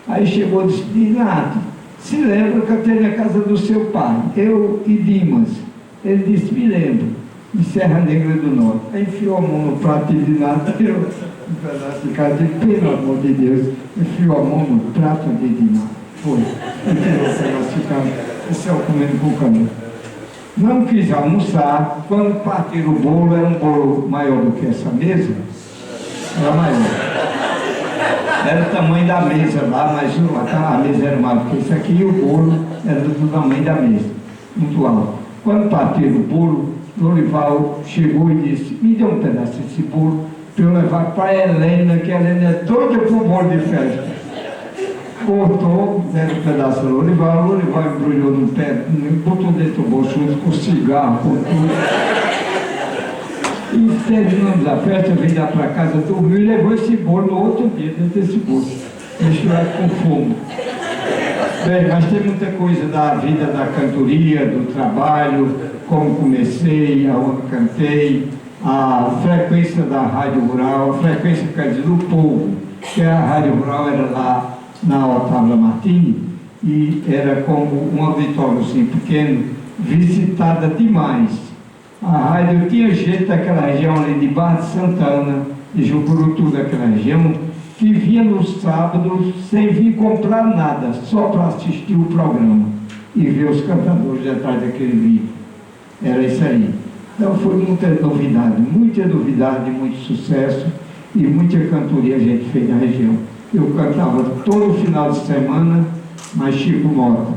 Aí chegou e disse: Dinarte, se lembra que eu cantei na casa do seu pai, eu e Dimas? Ele disse: me lembro, em Serra Negra do Norte. Aí enfiou a mão no prato de Dinarte, tirou um pedaço de carne, pelo amor de Deus, enfiou a mão no prato de Dinarte. Foi. E tirou o pedaço de carne, e saiu comendo com o caminho. Não quis almoçar. Quando partiram o bolo, era um bolo maior do que essa mesa, era maior. Era o tamanho da mesa lá, mas a mesa era maior do que isso aqui, e o bolo era do tamanho da mesa, muito alto. Quando partiram o bolo, Lorival chegou e disse: me dê um pedaço desse bolo para eu levar para a Helena, que a Helena é toda com bolo de festa. Cortou, deram um pedaço do Lorival embrulhou no pé, botou dentro do bolso com cigarro, com tudo. E terminamos a festa, veio lá para casa, dormiu e levou esse bolo no outro dia, dentro desse bolo, misturado com fumo. Bem, mas tem muita coisa da vida da cantoria, do trabalho, como comecei, aonde cantei, a frequência da Rádio Rural, a frequência, quer dizer, do povo, que a Rádio Rural era lá na Otávio Martini, e era como um auditório assim pequeno, visitada demais. A rádio tinha gente daquela região ali de Barra de Santana, de Jucurutu, daquela região, que vinha no sábado sem vir comprar nada, só para assistir o programa e ver os cantadores atrás daquele livro. Era isso aí. Então foi muita novidade, muito sucesso e muita cantoria a gente fez na região. Eu cantava todo final de semana, mas Chico Mota,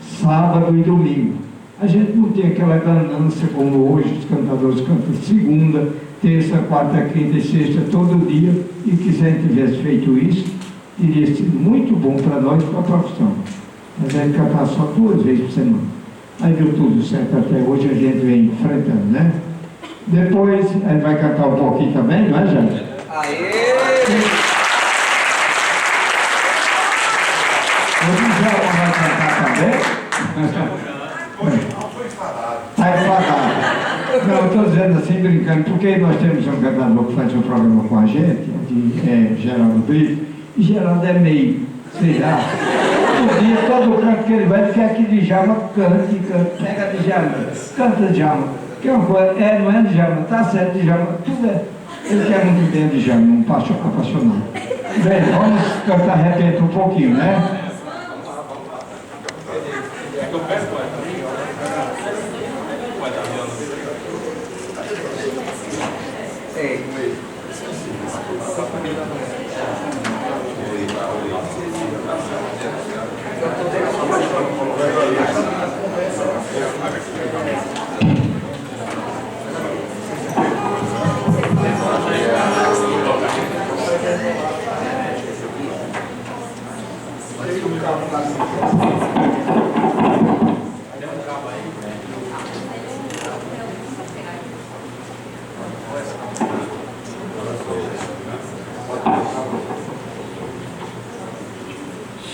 sábado e domingo. A gente não tinha aquela ganância como hoje, os cantadores cantam segunda, terça, quarta, quinta e sexta, todo dia, e que se a gente tivesse feito isso, teria sido muito bom para nós e para a profissão. Mas a gente cantava só 2 vezes por semana. Aí deu tudo certo até hoje, a gente vem enfrentando, né? Depois, a gente vai cantar um pouquinho também, não é, Jânio? Aê! O Djalma vai cantar também? Está enfadado. Não, eu estou dizendo assim, brincando, porque nós temos um cantador que faz um programa com a gente, Geraldo Brito, e Geraldo é meio, sei lá, todo dia, todo canto que ele vai, ele quer que Djalma cante, pega Djalma, canta Djalma, que é uma coisa, não é Djalma, tá certo, Djalma, tudo é, ele quer muito bem Djalma, um apaixonado. Bem, vamos cantar, repete um pouquinho, né?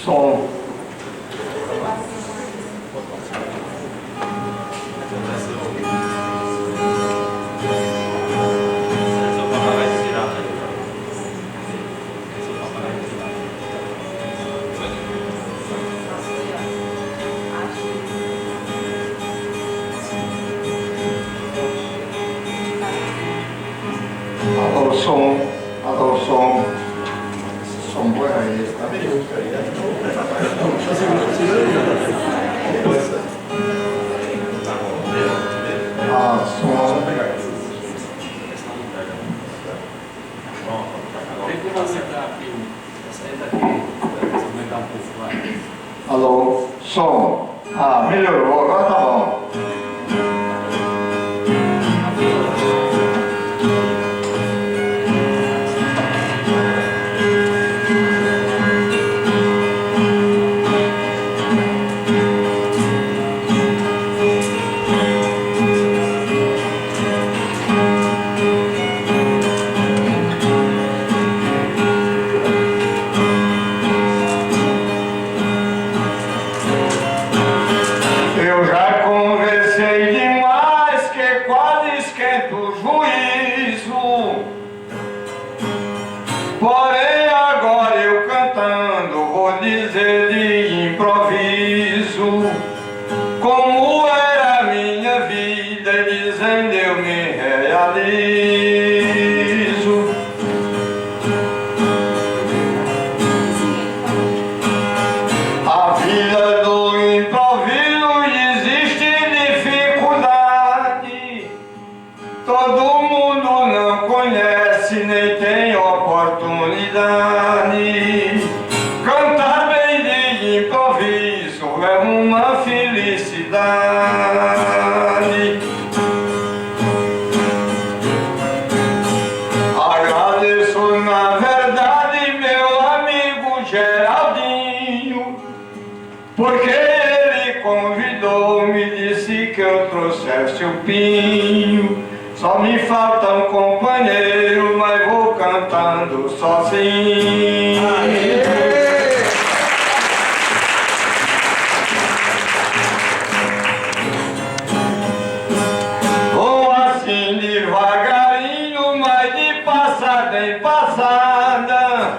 Som. Alô, som. Alô, som. Som bom aí, tá bem? Ah, som. Alô, som. Ah, melhorou, agora tá bom. Eu já conversei demais que quase esquento o juízo. Porém agora eu cantando vou dizer de improviso como era a minha vida e dizendo eu me realizo. A vida do improviso existe dificuldade, todo mundo não conhece nem tem oportunidade. Cantar bem de improviso é uma felicidade. Agradeço na verdade meu amigo Geraldinho, porque ele convidou-me, disse que eu trouxesse o pinho. Só me falta um companheiro, mas vou cantando sozinho. Vou assim devagarinho, mas de passada em passada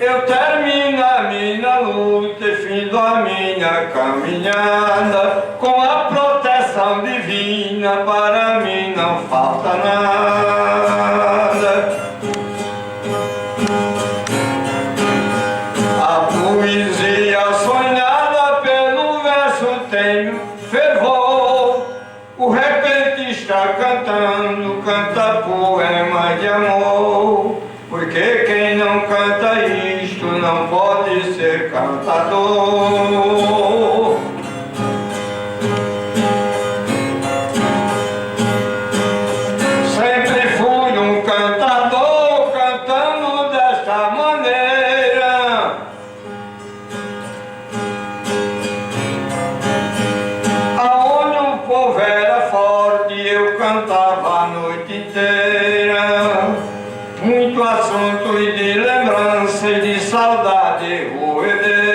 eu termino a minha luta e findo a minha caminhada com a proteção divina para mim. não falta nada. A poesia sonhada pelo verso tem fervor. O repentista cantando canta poema de amor. Porque quem não canta isto não pode ser cantador. Sempre fui um cantador cantando desta maneira. Aonde o povo era forte eu cantava a noite inteira. Muito assunto e de lembrança e de saudade roedeira.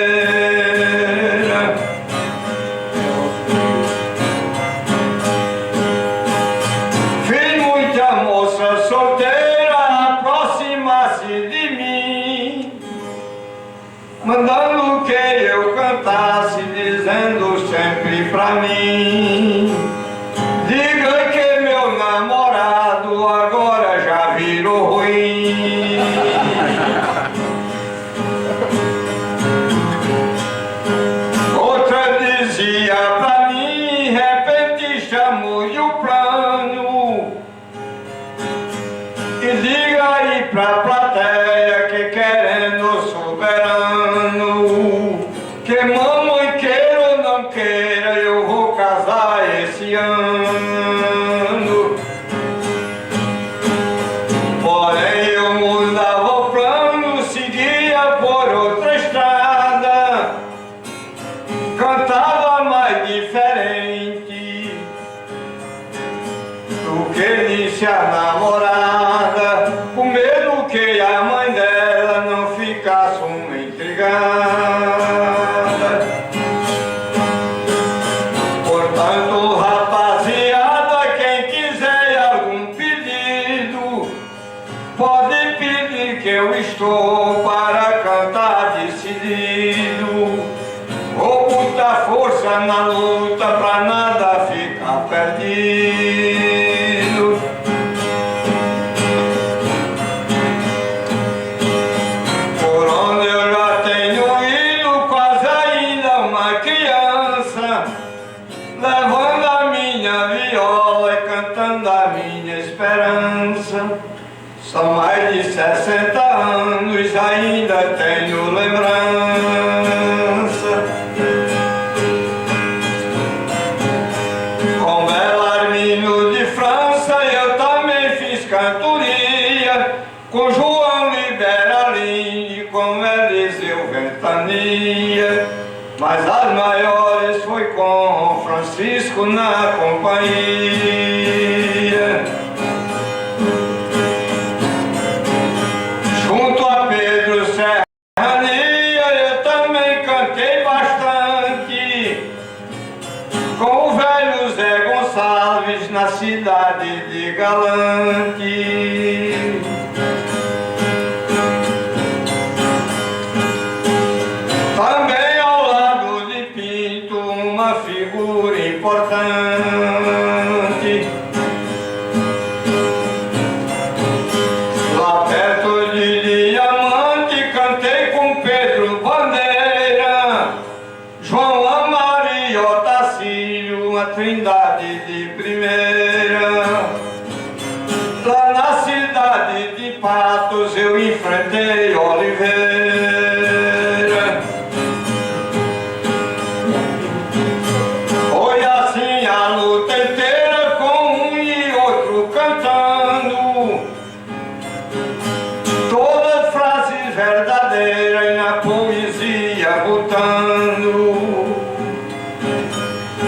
Fiz muita moça solteira aproximar-se de mim, mandando que eu cantasse, dizendo sempre pra mim: diga que meu namorado agora já virou ruim. Outra dizia pra mim, repentista, mude o plano e diga aí pra plateia que querendo soberano, que mamãe queira ou não queira eu vou casar esse ano. Porém eu mudava o plano, seguia por outra estrada, cantava mais diferente do que disse a namorada, com medo que a mãe dela não ficasse uma intrigada. Portanto, rapaziada, quem quiser algum pedido, pode pedir que eu estou para cantar decidido. Vou botar força na luta pra nada ficar perdido. Por onde eu já tenho ido, quase ainda uma criança, levando a minha viola e cantando a minha esperança. São mais de 60 anos, ainda tenho lembrança. Com Belarmino de França eu também fiz cantoria, com João Liberalini, com Eliseu Ventania. Mas as maiores foi com Francisco na companhia. Junto a Pedro Serrania eu também cantei bastante, com o velho Zé Gonçalves na cidade de Galante. Também ao lado de Pinto uma figura importante. Lá perto de Diamante cantei com Pedro Bandeira, João Amaro e Otacílio, uma trindade de primeira. Lá na cidade de Patos eu enfrentei Oliveira. Foi assim a luta inteira, com um e outro cantando, todas frases verdadeiras e na poesia botando.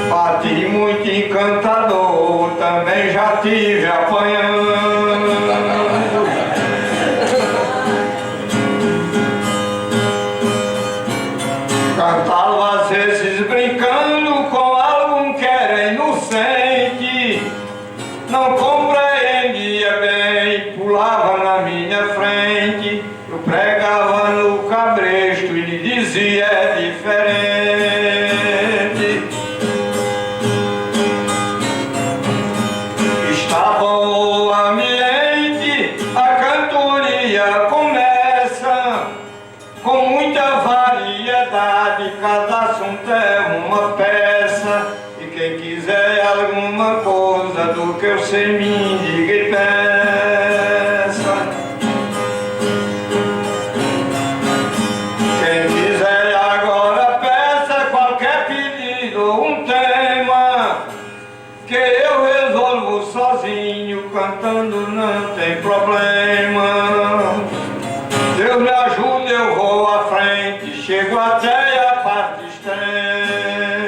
Bati muito encantador, também já tive apanhando. Cantava às vezes brincando com algum que era inocente, não compreendia bem, pulava na minha frente. Eu pregava no cabresto e lhe dizia: é diferente. Estava você me diga e peça. Quem quiser agora peça qualquer pedido ou um tema, que eu resolvo sozinho, cantando não tem problema. Deus me ajuda, eu vou à frente, chego até a parte extrema.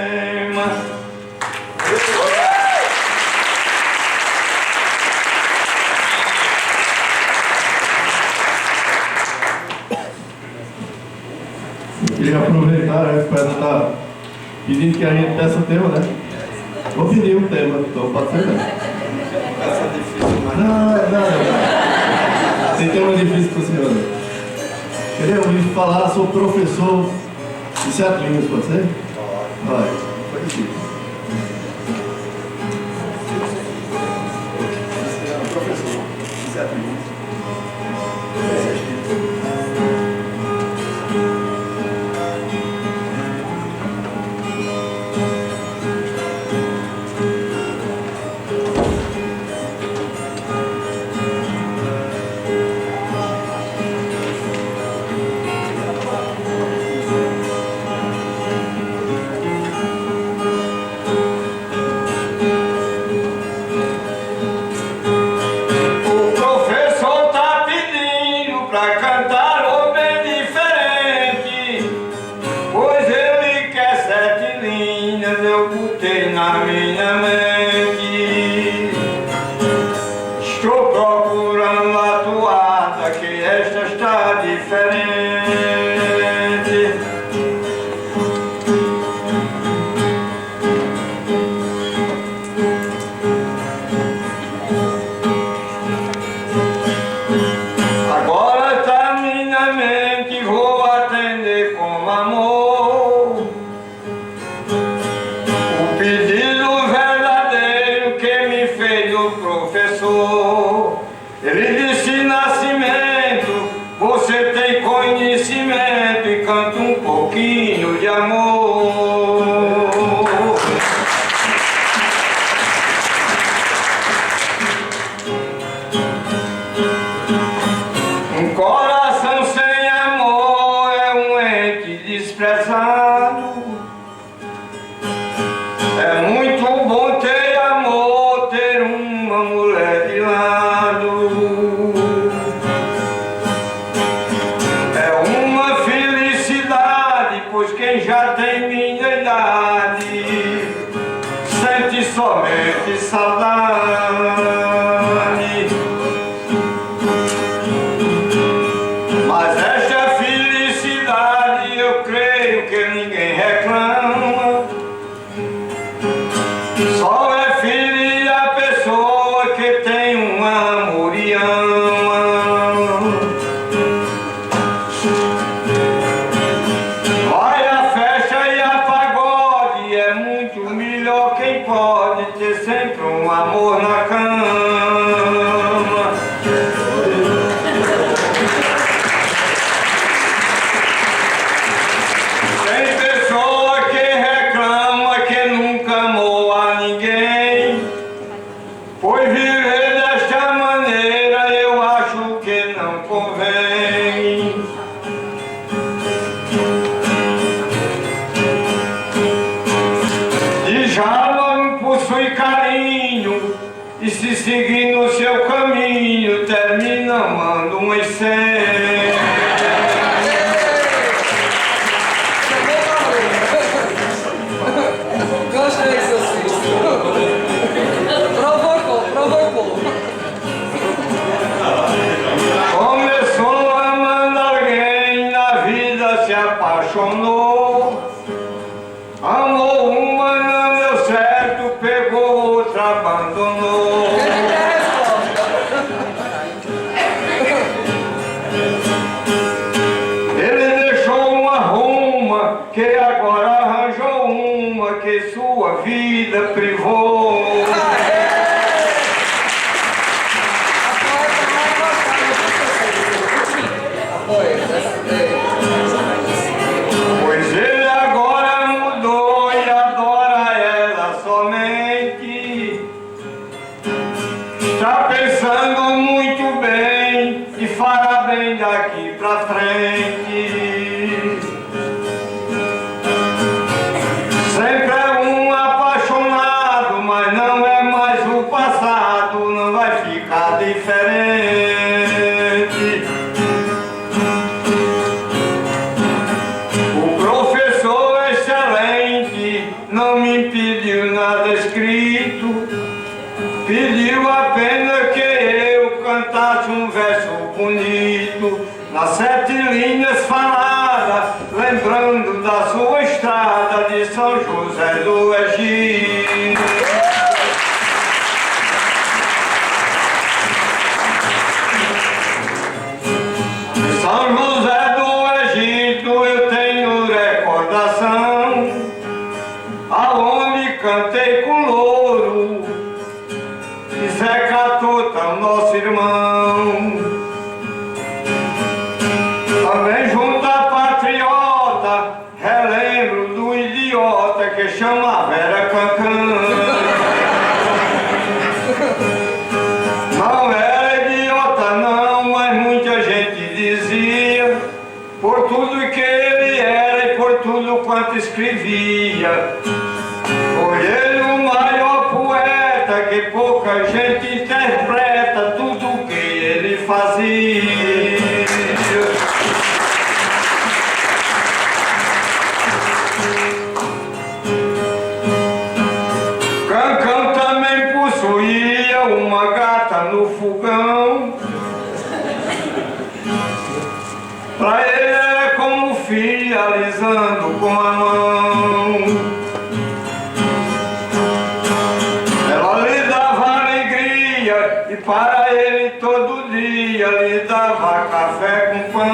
Eu queria aproveitar, né, que o Pedro está pedindo que a gente peça tema, né? Vou pedir um tema, então pode ser, né? Essa é difícil, mas... Não. Tem tema difícil para o senhor. Queria ouvir falar, sou professor de 7 línguas, pode ser? Vai, foi difícil. Professor de 7 línguas. Na minha mente estou procurando a toada, que esta está diferente. Agora está minha mente, vou atender com amor pedido verdadeiro que me fez o professor. Ele disse: Nascimento, você tem conhecimento e canta um pouquinho de amor. Um coração sem amor é um ente desprezado. É muito bom ter amor, ter uma mulher de lado. É uma felicidade, pois quem já tem minha idade sente somente saudade. Mas esta felicidade eu creio que ninguém reclama. Só é filho a pessoa que tem um amor e ama. Vai a festa e a pagode, é muito melhor quem pode ter sempre um amor na cama. Tem pessoa que reclama que nunca amou a ninguém, pois viver desta maneira eu acho que não convém. E já não possui carinho, e se seguir no seu caminho termina amando um excêntrico. Gostei disso assim. Provocou. Começou amando alguém, na vida se apaixonou. Amou uma, não deu certo, pegou outra, abandonou. toca bem daqui pra frente. Sempre é um apaixonado, mas não é mais o passado, não vai ficar diferente. O professor excelente não me pediu nada escrito, pediu apenas que eu cantasse um verso bonito, nas 7 linhas faladas, lembrando da sua estrada de São José do Egito. De São José do Egito eu tenho recordação, aonde cantei com louro, e Zé Catota, nosso irmão. Também junto a patriota, relembro do idiota que chama Vera Cancã. Não era idiota não, mas muita gente dizia, por tudo que ele era e por tudo quanto escrevia. Foi ele o maior poeta que pouca gente interpreta tudo que ele fazia. Cancão também possuía uma gata no fogão. Pra ele era como filha alisando com a mão. Ela lhe dava alegria e para ele todo dia lhe dava café com pão.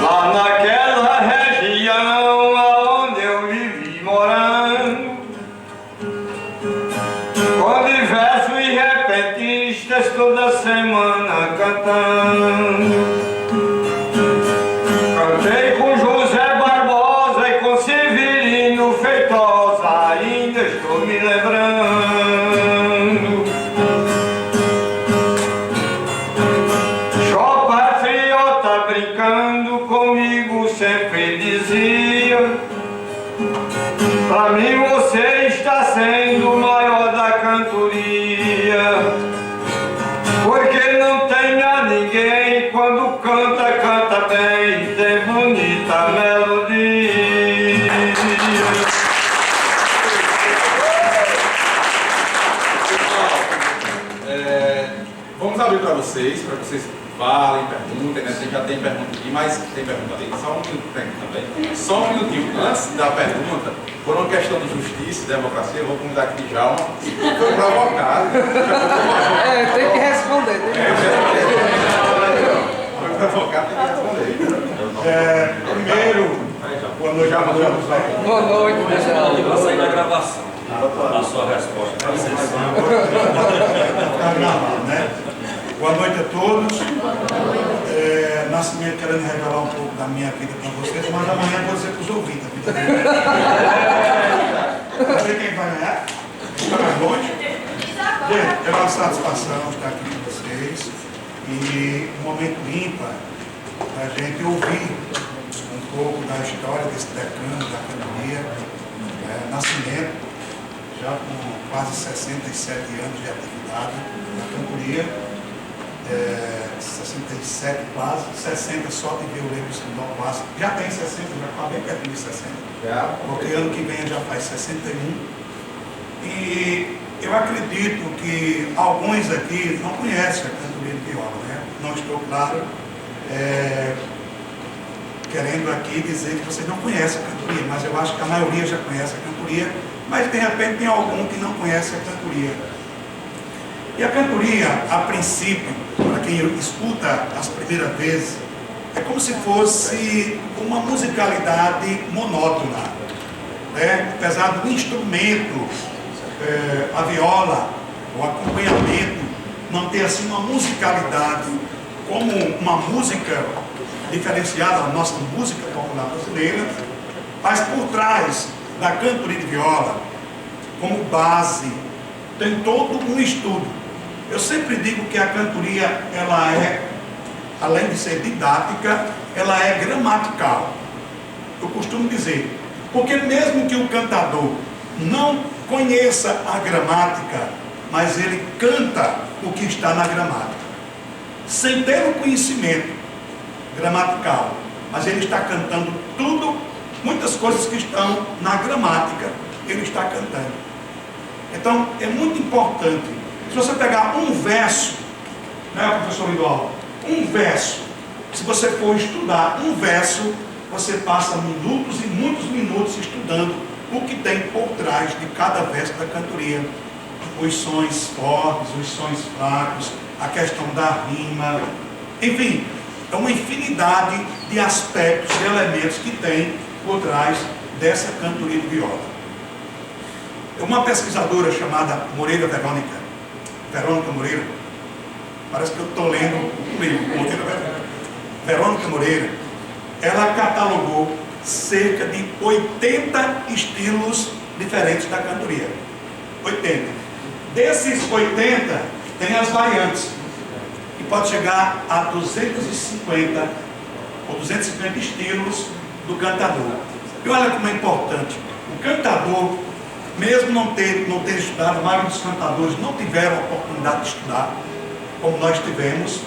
Lá naquela região aonde eu vivi morando, com diversos e repentistas toda semana cantando. Cantei com José Barbosa e com Severino Feitosa, ainda estou me lembrando. Jó patriota brincando comigo sempre dizia, pra mim você está sendo o maior da cantoria, porque não tem a ninguém quando canta, canta bem, tem bonita melodia. Vamos abrir para vocês falem, perguntem, né? Você já tem pergunta aqui, mas tem pergunta ali. Só um minuto também. Só um minutinho. Antes da pergunta, por uma questão de justiça e democracia, eu vou convidar aqui Djalma. Foi provocado. Tem que responder. Foi provocado, tem que responder. Primeiro, boa noite a todos. Boa noite, pessoal. Vai sair na gravação. A sua resposta. Está gravado, né? Boa noite a todos. Nascimento querendo revelar um pouco da minha vida para vocês, mas amanhã eu vou dizer para os ouvintes. Não sei quem vai ganhar. Está mais longe. Gente, é uma satisfação estar aqui com vocês e um momento ímpar para a gente ouvir um pouco da história desse decano da cantoria, Nascimento, já com quase 67 anos de atividade na cantoria, 67 quase, 60 só de violino espanhol quase, já tem 60, já está bem perto de 60, porque ano que vem já faz 61, e eu acredito que alguns aqui não conhecem a cantoria de viola, né? Não estou, claro, querendo aqui dizer que vocês não conhecem a cantoria, mas eu acho que a maioria já conhece a cantoria, mas de repente tem algum que não conhece a cantoria. E a cantoria, a princípio, para quem escuta as primeiras vezes, é como se fosse uma musicalidade monótona, né? Apesar do instrumento, a viola, o acompanhamento, não ter assim uma musicalidade como uma música diferenciada da nossa música popular brasileira, mas por trás da cantoria de viola, como base, tem todo um estudo. Eu sempre digo que a cantoria, ela é, além de ser didática, ela é gramatical. Eu costumo dizer, porque mesmo que o cantador não conheça a gramática, mas ele canta o que está na gramática, sem ter o conhecimento gramatical, mas ele está cantando tudo, muitas coisas que estão na gramática, ele está cantando. Então, é muito importante, se você pegar um verso, né, professor Eduardo, um verso, se você for estudar um verso, você passa minutos e muitos minutos estudando o que tem por trás de cada verso da cantoria. Os sons fortes, os sons fracos, a questão da rima, enfim, é uma infinidade de aspectos, de elementos que tem por trás dessa cantoria de viola. Uma pesquisadora chamada Moreira Verônica Moreira, parece que eu estou lendo o livro, Verônica Moreira, ela catalogou cerca de 80 estilos diferentes da cantoria. 80. Desses 80, tem as variantes, que pode chegar a 250 ou 250 estilos do cantador. E olha como é importante. O cantador, mesmo não ter estudado, a maioria dos cantadores não tiveram a oportunidade de estudar, como nós tivemos,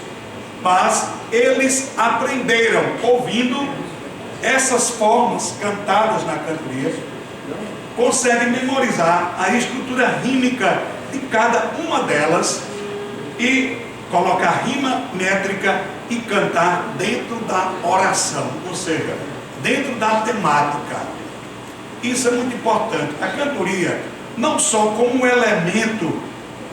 mas eles aprenderam ouvindo essas formas cantadas na cantoria, conseguem memorizar a estrutura rímica de cada uma delas e colocar rima métrica e cantar dentro da oração, ou seja, dentro da temática. Isso é muito importante. A cantoria, não só como um elemento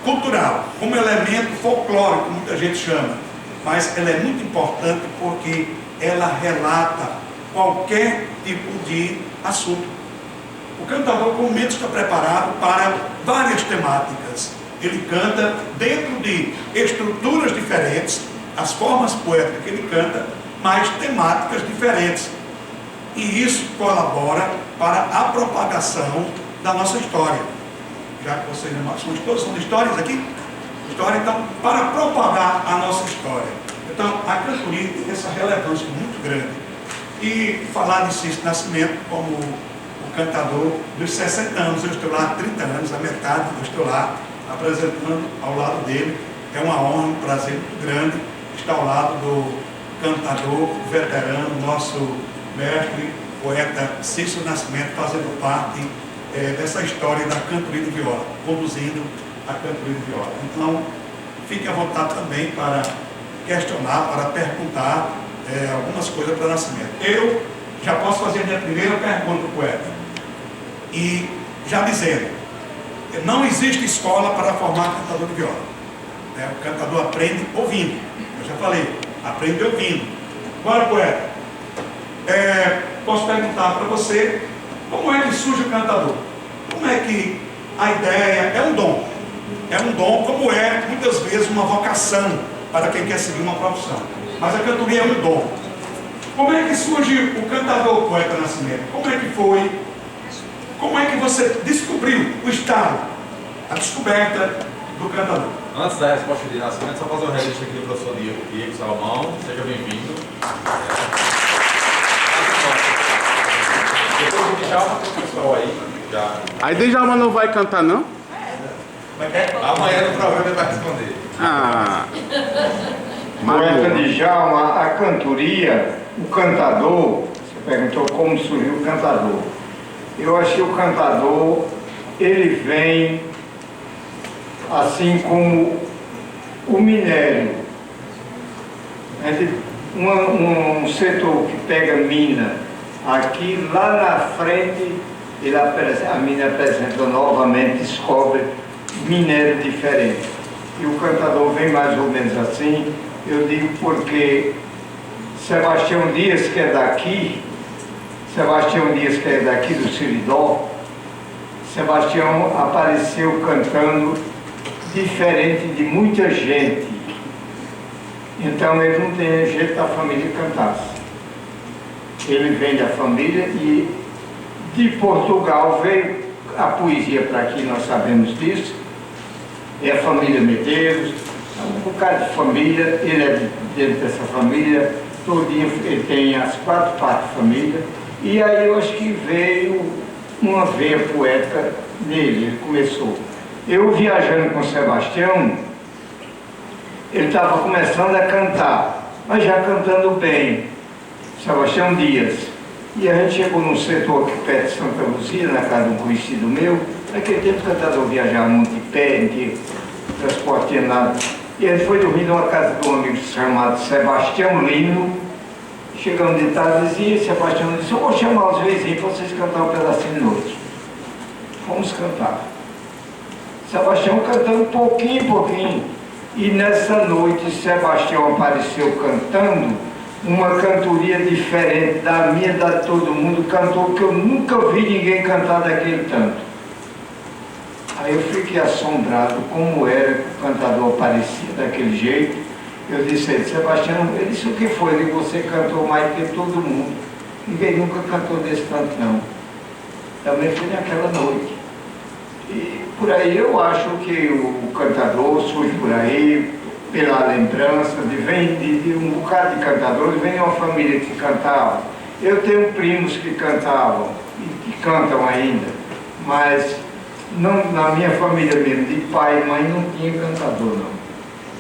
cultural, como elemento folclórico, muita gente chama, mas ela é muito importante porque ela relata qualquer tipo de assunto. O cantador comumente está preparado para várias temáticas. Ele canta dentro de estruturas diferentes, as formas poéticas que ele canta, mas temáticas diferentes. E isso colabora para a propagação da nossa história. Já que vocês todos são de histórias aqui? História, então, para propagar a nossa história. Então, a cantoria tem essa relevância muito grande. E falar de Cícero Nascimento como o cantador dos 60 anos, eu estou lá há 30 anos, a metade eu estou lá apresentando ao lado dele. É uma honra, um prazer muito grande estar ao lado do cantador veterano, nosso mestre, poeta Cícero Nascimento, fazendo parte dessa história da cantoria de viola, conduzindo a cantoria de viola. Então, fique à vontade também para questionar, para perguntar algumas coisas para o Nascimento. Eu já posso fazer a minha primeira pergunta para o poeta. E já dizendo, não existe escola para formar cantador de viola. O cantador aprende ouvindo. Eu já falei, aprende ouvindo. Agora, poeta, posso perguntar para você, como é que surge o cantador? Como é que a ideia é um dom? É um dom, como é muitas vezes uma vocação para quem quer seguir uma profissão. Mas a cantoria é um dom. Como é que surge o cantador, poeta Nascimento? Como é que foi? Como é que você descobriu o estado, a descoberta do cantador? Antes da resposta de Nascimento, só fazer um registro aqui do professor Diego Salomão. Seja bem-vindo. Depois do Djalma tem o pessoal aí. Aí Djalma não vai cantar, não? Amanhã no programa ele vai responder. Poeta Djalma, a cantoria, o cantador, você perguntou como surgiu o cantador. Eu acho que o cantador, ele vem assim como o minério. Um setor que pega mina, aqui lá na frente, a mina apresenta novamente, descobre minério diferente. E o cantador vem mais ou menos assim, eu digo porque Sebastião Dias, que é daqui, do Seridó, Sebastião apareceu cantando diferente de muita gente. Então ele não tem jeito da família cantasse. Ele vem da família e de Portugal veio a poesia para aqui, nós sabemos disso, é a família Medeiros, um bocado de família, ele é dentro dessa família, todinho ele tem as 4 partes de família, e aí eu acho que veio uma veia poética nele, ele começou. Eu viajando com o Sebastião, ele estava começando a cantar, mas já cantando bem, Sebastião Dias. E a gente chegou num setor aqui perto de Santa Luzia, na casa de um conhecido meu. Naquele tempo o cantador viajava muito de pé, não tinha transporte, tinha nada. E ele foi dormir numa casa de um amigo chamado Sebastião Lino. Chegamos de tarde, dizia, Sebastião disse, eu vou chamar os vizinhos para vocês cantar um pedacinho de noite. Fomos cantar. Sebastião cantando pouquinho. E nessa noite Sebastião apareceu cantando uma cantoria diferente da minha, da de todo mundo, cantou que eu nunca vi ninguém cantar daquele tanto. Aí eu fiquei assombrado como era que o cantador aparecia daquele jeito. Eu disse a ele, Sebastião, ele disse, o que foi? Ele, você cantou mais que todo mundo. Ninguém nunca cantou desse tanto não. Também foi naquela noite. E por aí eu acho que o cantador surge por aí, pela lembrança, vem de um bocado de cantadores, vem de uma família que cantava. Eu tenho primos que cantavam, e que cantam ainda, mas não, na minha família mesmo, de pai e mãe, não tinha cantador não.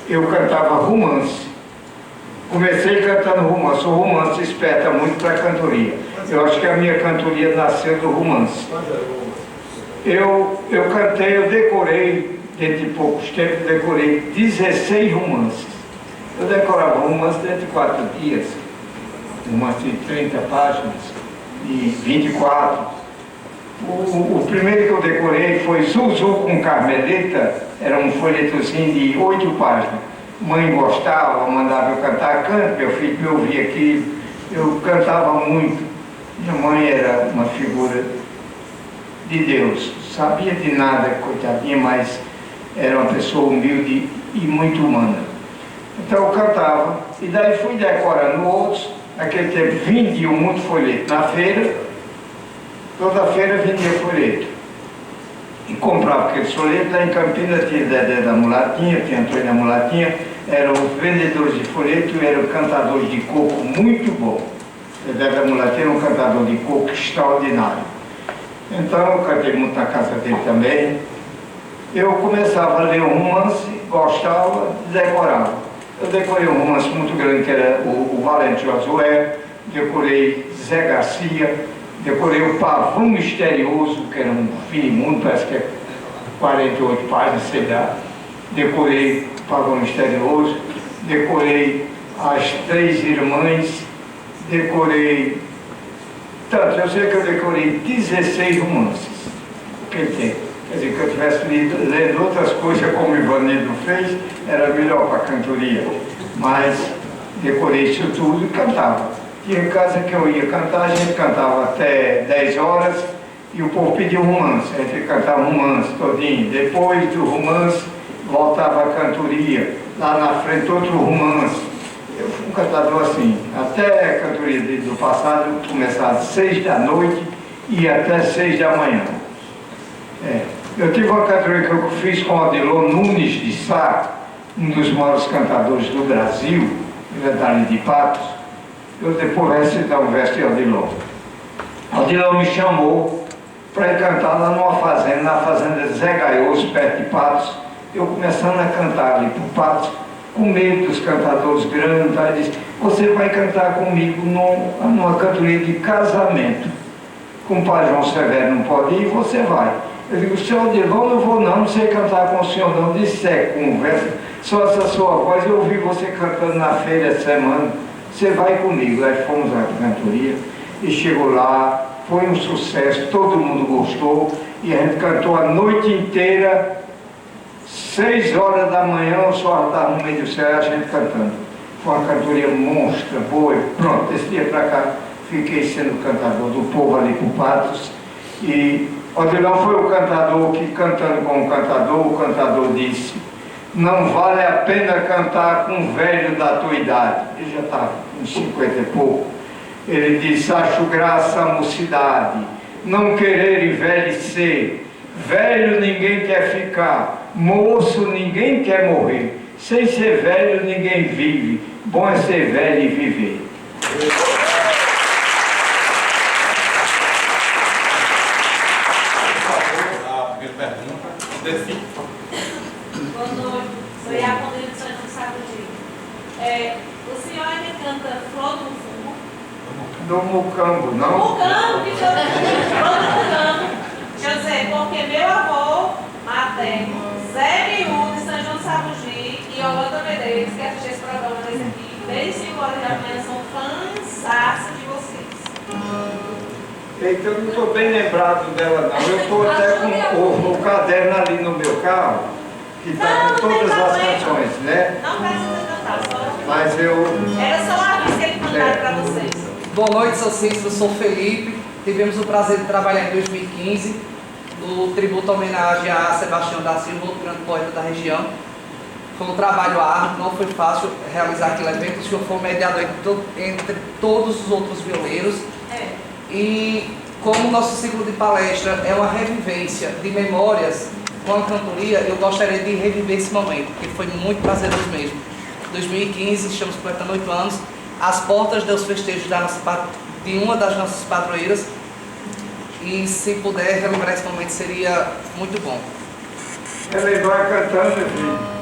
Eu cantava romance. Comecei cantando romance. O romance desperta muito para a cantoria. Eu acho que a minha cantoria nasceu do romance. Eu cantei, eu decorei, dentro de poucos tempos, decorei 16 romances. Eu decorava romance dentro de 4 dias, romance de 30 páginas, de 24. O primeiro que eu decorei foi Zuzu com Carmelita, era um folhetozinho de 8 páginas. Mãe gostava, mandava eu cantar, cante, meu filho, me ouvia aquilo. Eu cantava muito. Minha mãe era uma figura de Deus, sabia de nada, coitadinha, mas era uma pessoa humilde e muito humana. Então eu cantava, e daí fui decorando outros. Naquele tempo vendia muito folheto na feira, toda feira vendia folheto. E comprava aqueles folhetos. Lá em Campinas tinha Dedé da Mulatinha, tinha Antônio da Mulatinha, eram vendedores de folheto e eram cantadores de coco muito bom. Dedé da Mulatinha era um cantador de coco extraordinário. Então eu cantei muito na casa dele também. Eu começava a ler um romance, gostava, decorava. Eu decorei um romance muito grande que era o Valente Josué, decorei Zé Garcia, decorei o Pavão Misterioso, que era um finimundo, parece que é 48 páginas, sei lá. Decorei o Pavão Misterioso, decorei As Três Irmãs, decorei tanto, eu sei que eu decorei 16 romances naquele tempo. Quer dizer, que eu tivesse lendo outras coisas como o Ivanildo fez, era melhor para a cantoria. Mas decorei isso tudo e cantava. Tinha casa que eu ia cantar, a gente cantava até 10 horas e o povo pedia um romance. A gente cantava um romance todinho. Depois do romance, voltava a cantoria. Lá na frente, outro romance. Eu fui um cantador assim, até a cantoria do passado, começava às 6 da noite e até 6 da manhã. Eu tive uma cantoria que eu fiz com o Odilon Nunes de Sá, um dos maiores cantadores do Brasil, ele é dali de Patos. Eu depois vou recitar um verso de Odilon. Odilon me chamou para ir cantar lá numa fazenda, na fazenda de Zé Gaioso, perto de Patos. Eu começando a cantar ali por Patos, com medo dos cantadores grandes. Ele disse, você vai cantar comigo numa cantoria de casamento. Com o pai João Severo não pode ir, você vai. Eu digo, senhor Odilon, não vou não sei cantar com o senhor não. Disse, conversa, só essa sua voz, eu ouvi você cantando na feira essa semana, você vai comigo. Aí fomos à cantoria e chegou lá, foi um sucesso, todo mundo gostou, e a gente cantou a noite inteira. 6 horas da manhã, o sol estava no meio do céu, a gente cantando. Foi uma cantoria monstra, boa. Pronto, desse dia para cá, fiquei sendo cantador do povo ali por Patos. E Odilon foi o cantador que, cantando com o cantador disse, não vale a pena cantar com um velho da tua idade. Ele já estava com 50 e pouco. Ele disse, acho graça a mocidade, não querer envelhecer. Velho ninguém quer ficar. Moço, ninguém quer morrer. Sem ser velho, ninguém vive. Bom é ser velho e viver. A primeira pergunta, Desci. Boa noite, sou Iaconildo de São João do Sacudir. O senhor ainda canta Flor do Fumo? Do Mucambo, não? Mucambo, que Flor do Mucambo. Deixa eu dizer, porque meu avô materno, Zé Miúdo de São João do Sacudir e Yolanda Medeiros, que assiste esse programa desse aqui, desde 5 horas da manhã, são fãs de vocês. Eita, eu não estou bem lembrado dela não. Eu estou até com o caderno ali no meu carro, que está com todas as canções, né? Não precisa cantar, só. Mas eu... Era só uma vez que ele mandaram para vocês. Boa noite, sou Cícero, sou Felipe. Tivemos o prazer de trabalhar em 2015 no tributo homenagem a Sebastião da Silva, o grande poeta da região. Foi um trabalho árduo, não foi fácil realizar aquele evento. O senhor foi um mediador entre todos os outros violeiros. E como o nosso ciclo de palestra é uma revivência de memórias com a cantoria, eu gostaria de reviver esse momento, porque foi muito prazeroso mesmo. 2015, estamos completando 8 anos, às portas dos festejos de uma das nossas padroeiras, e se puder relembrar esse momento seria muito bom. Relembrar cantando, meu filho.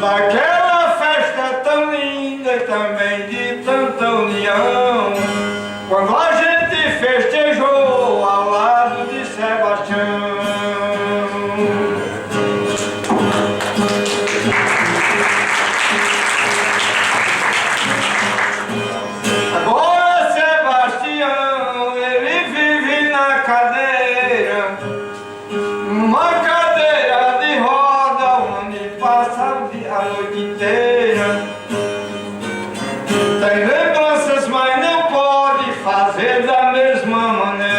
Daquela festa tão linda e também de tanta união, quando a gente festejou ao lado de Sebastião. Agora Sebastião, ele vive na cadeira, uma cadeira de roda onde passa a noite inteira. Tem lembranças, mas não pode fazer da mesma maneira.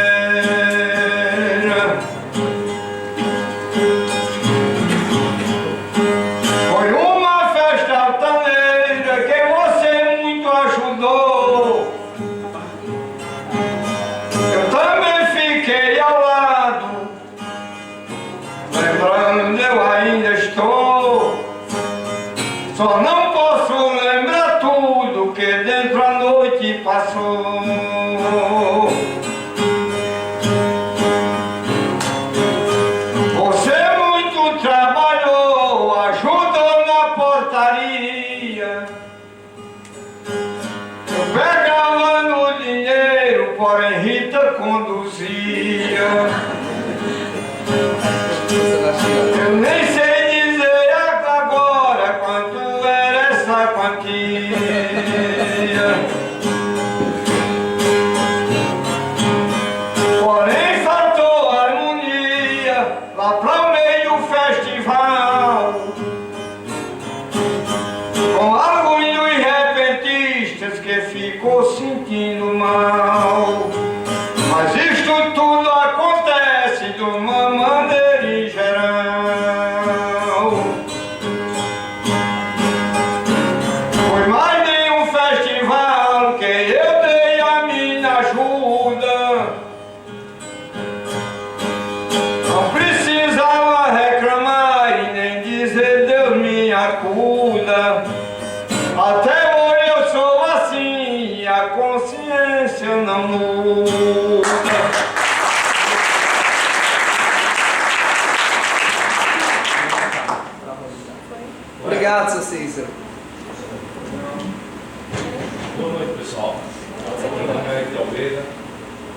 Foi uma festa altaneira que você muito ajudou. Eu também fiquei ao lado, lembrando eu ainda estou. Só não posso lembrar tudo que dentro a noite passou. Você muito trabalhou, ajudou na portaria. Eu pegava no dinheiro, porém Rita conduzia. Eu nem sei dizer agora quanto era essa quantia. Porém faltou harmonia lá para o meio do festival, com alguns dos repentistas que ficou sentindo mal. Mas isto tudo acontece de uma maneira em geral. Foi mais de um festival que eu dei a minha ajuda. Não precisava reclamar e nem dizer Deus me acuda. Até hoje eu sou assim e a consciência não muda. Obrigado, seu Cícero. Boa noite, pessoal. Meu nome é Eric Almeida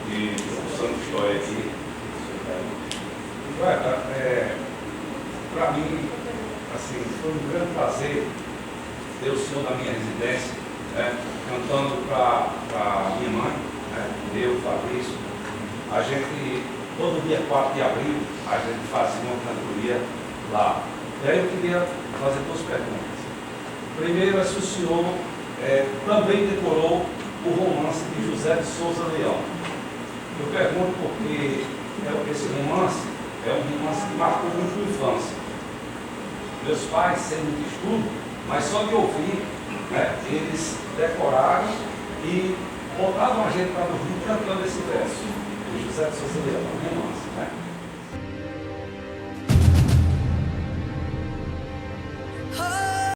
e Santo História aqui. Para mim, assim, foi um grande prazer ter o senhor na minha residência, né, cantando para minha mãe, né, eu, Fabrício. A gente, todo dia 4 de abril, a gente fazia uma cantoria lá. E aí eu queria fazer 2 perguntas. Primeiro é se o senhor também decorou o romance de José de Souza Leão. Eu pergunto porque esse romance é um romance que marcou muito a infância. Meus pais, sem muito estudo, mas só de ouvir, eles decoraram e botavam a gente para dormir cantando esse verso de José de Souza Leão, um romance.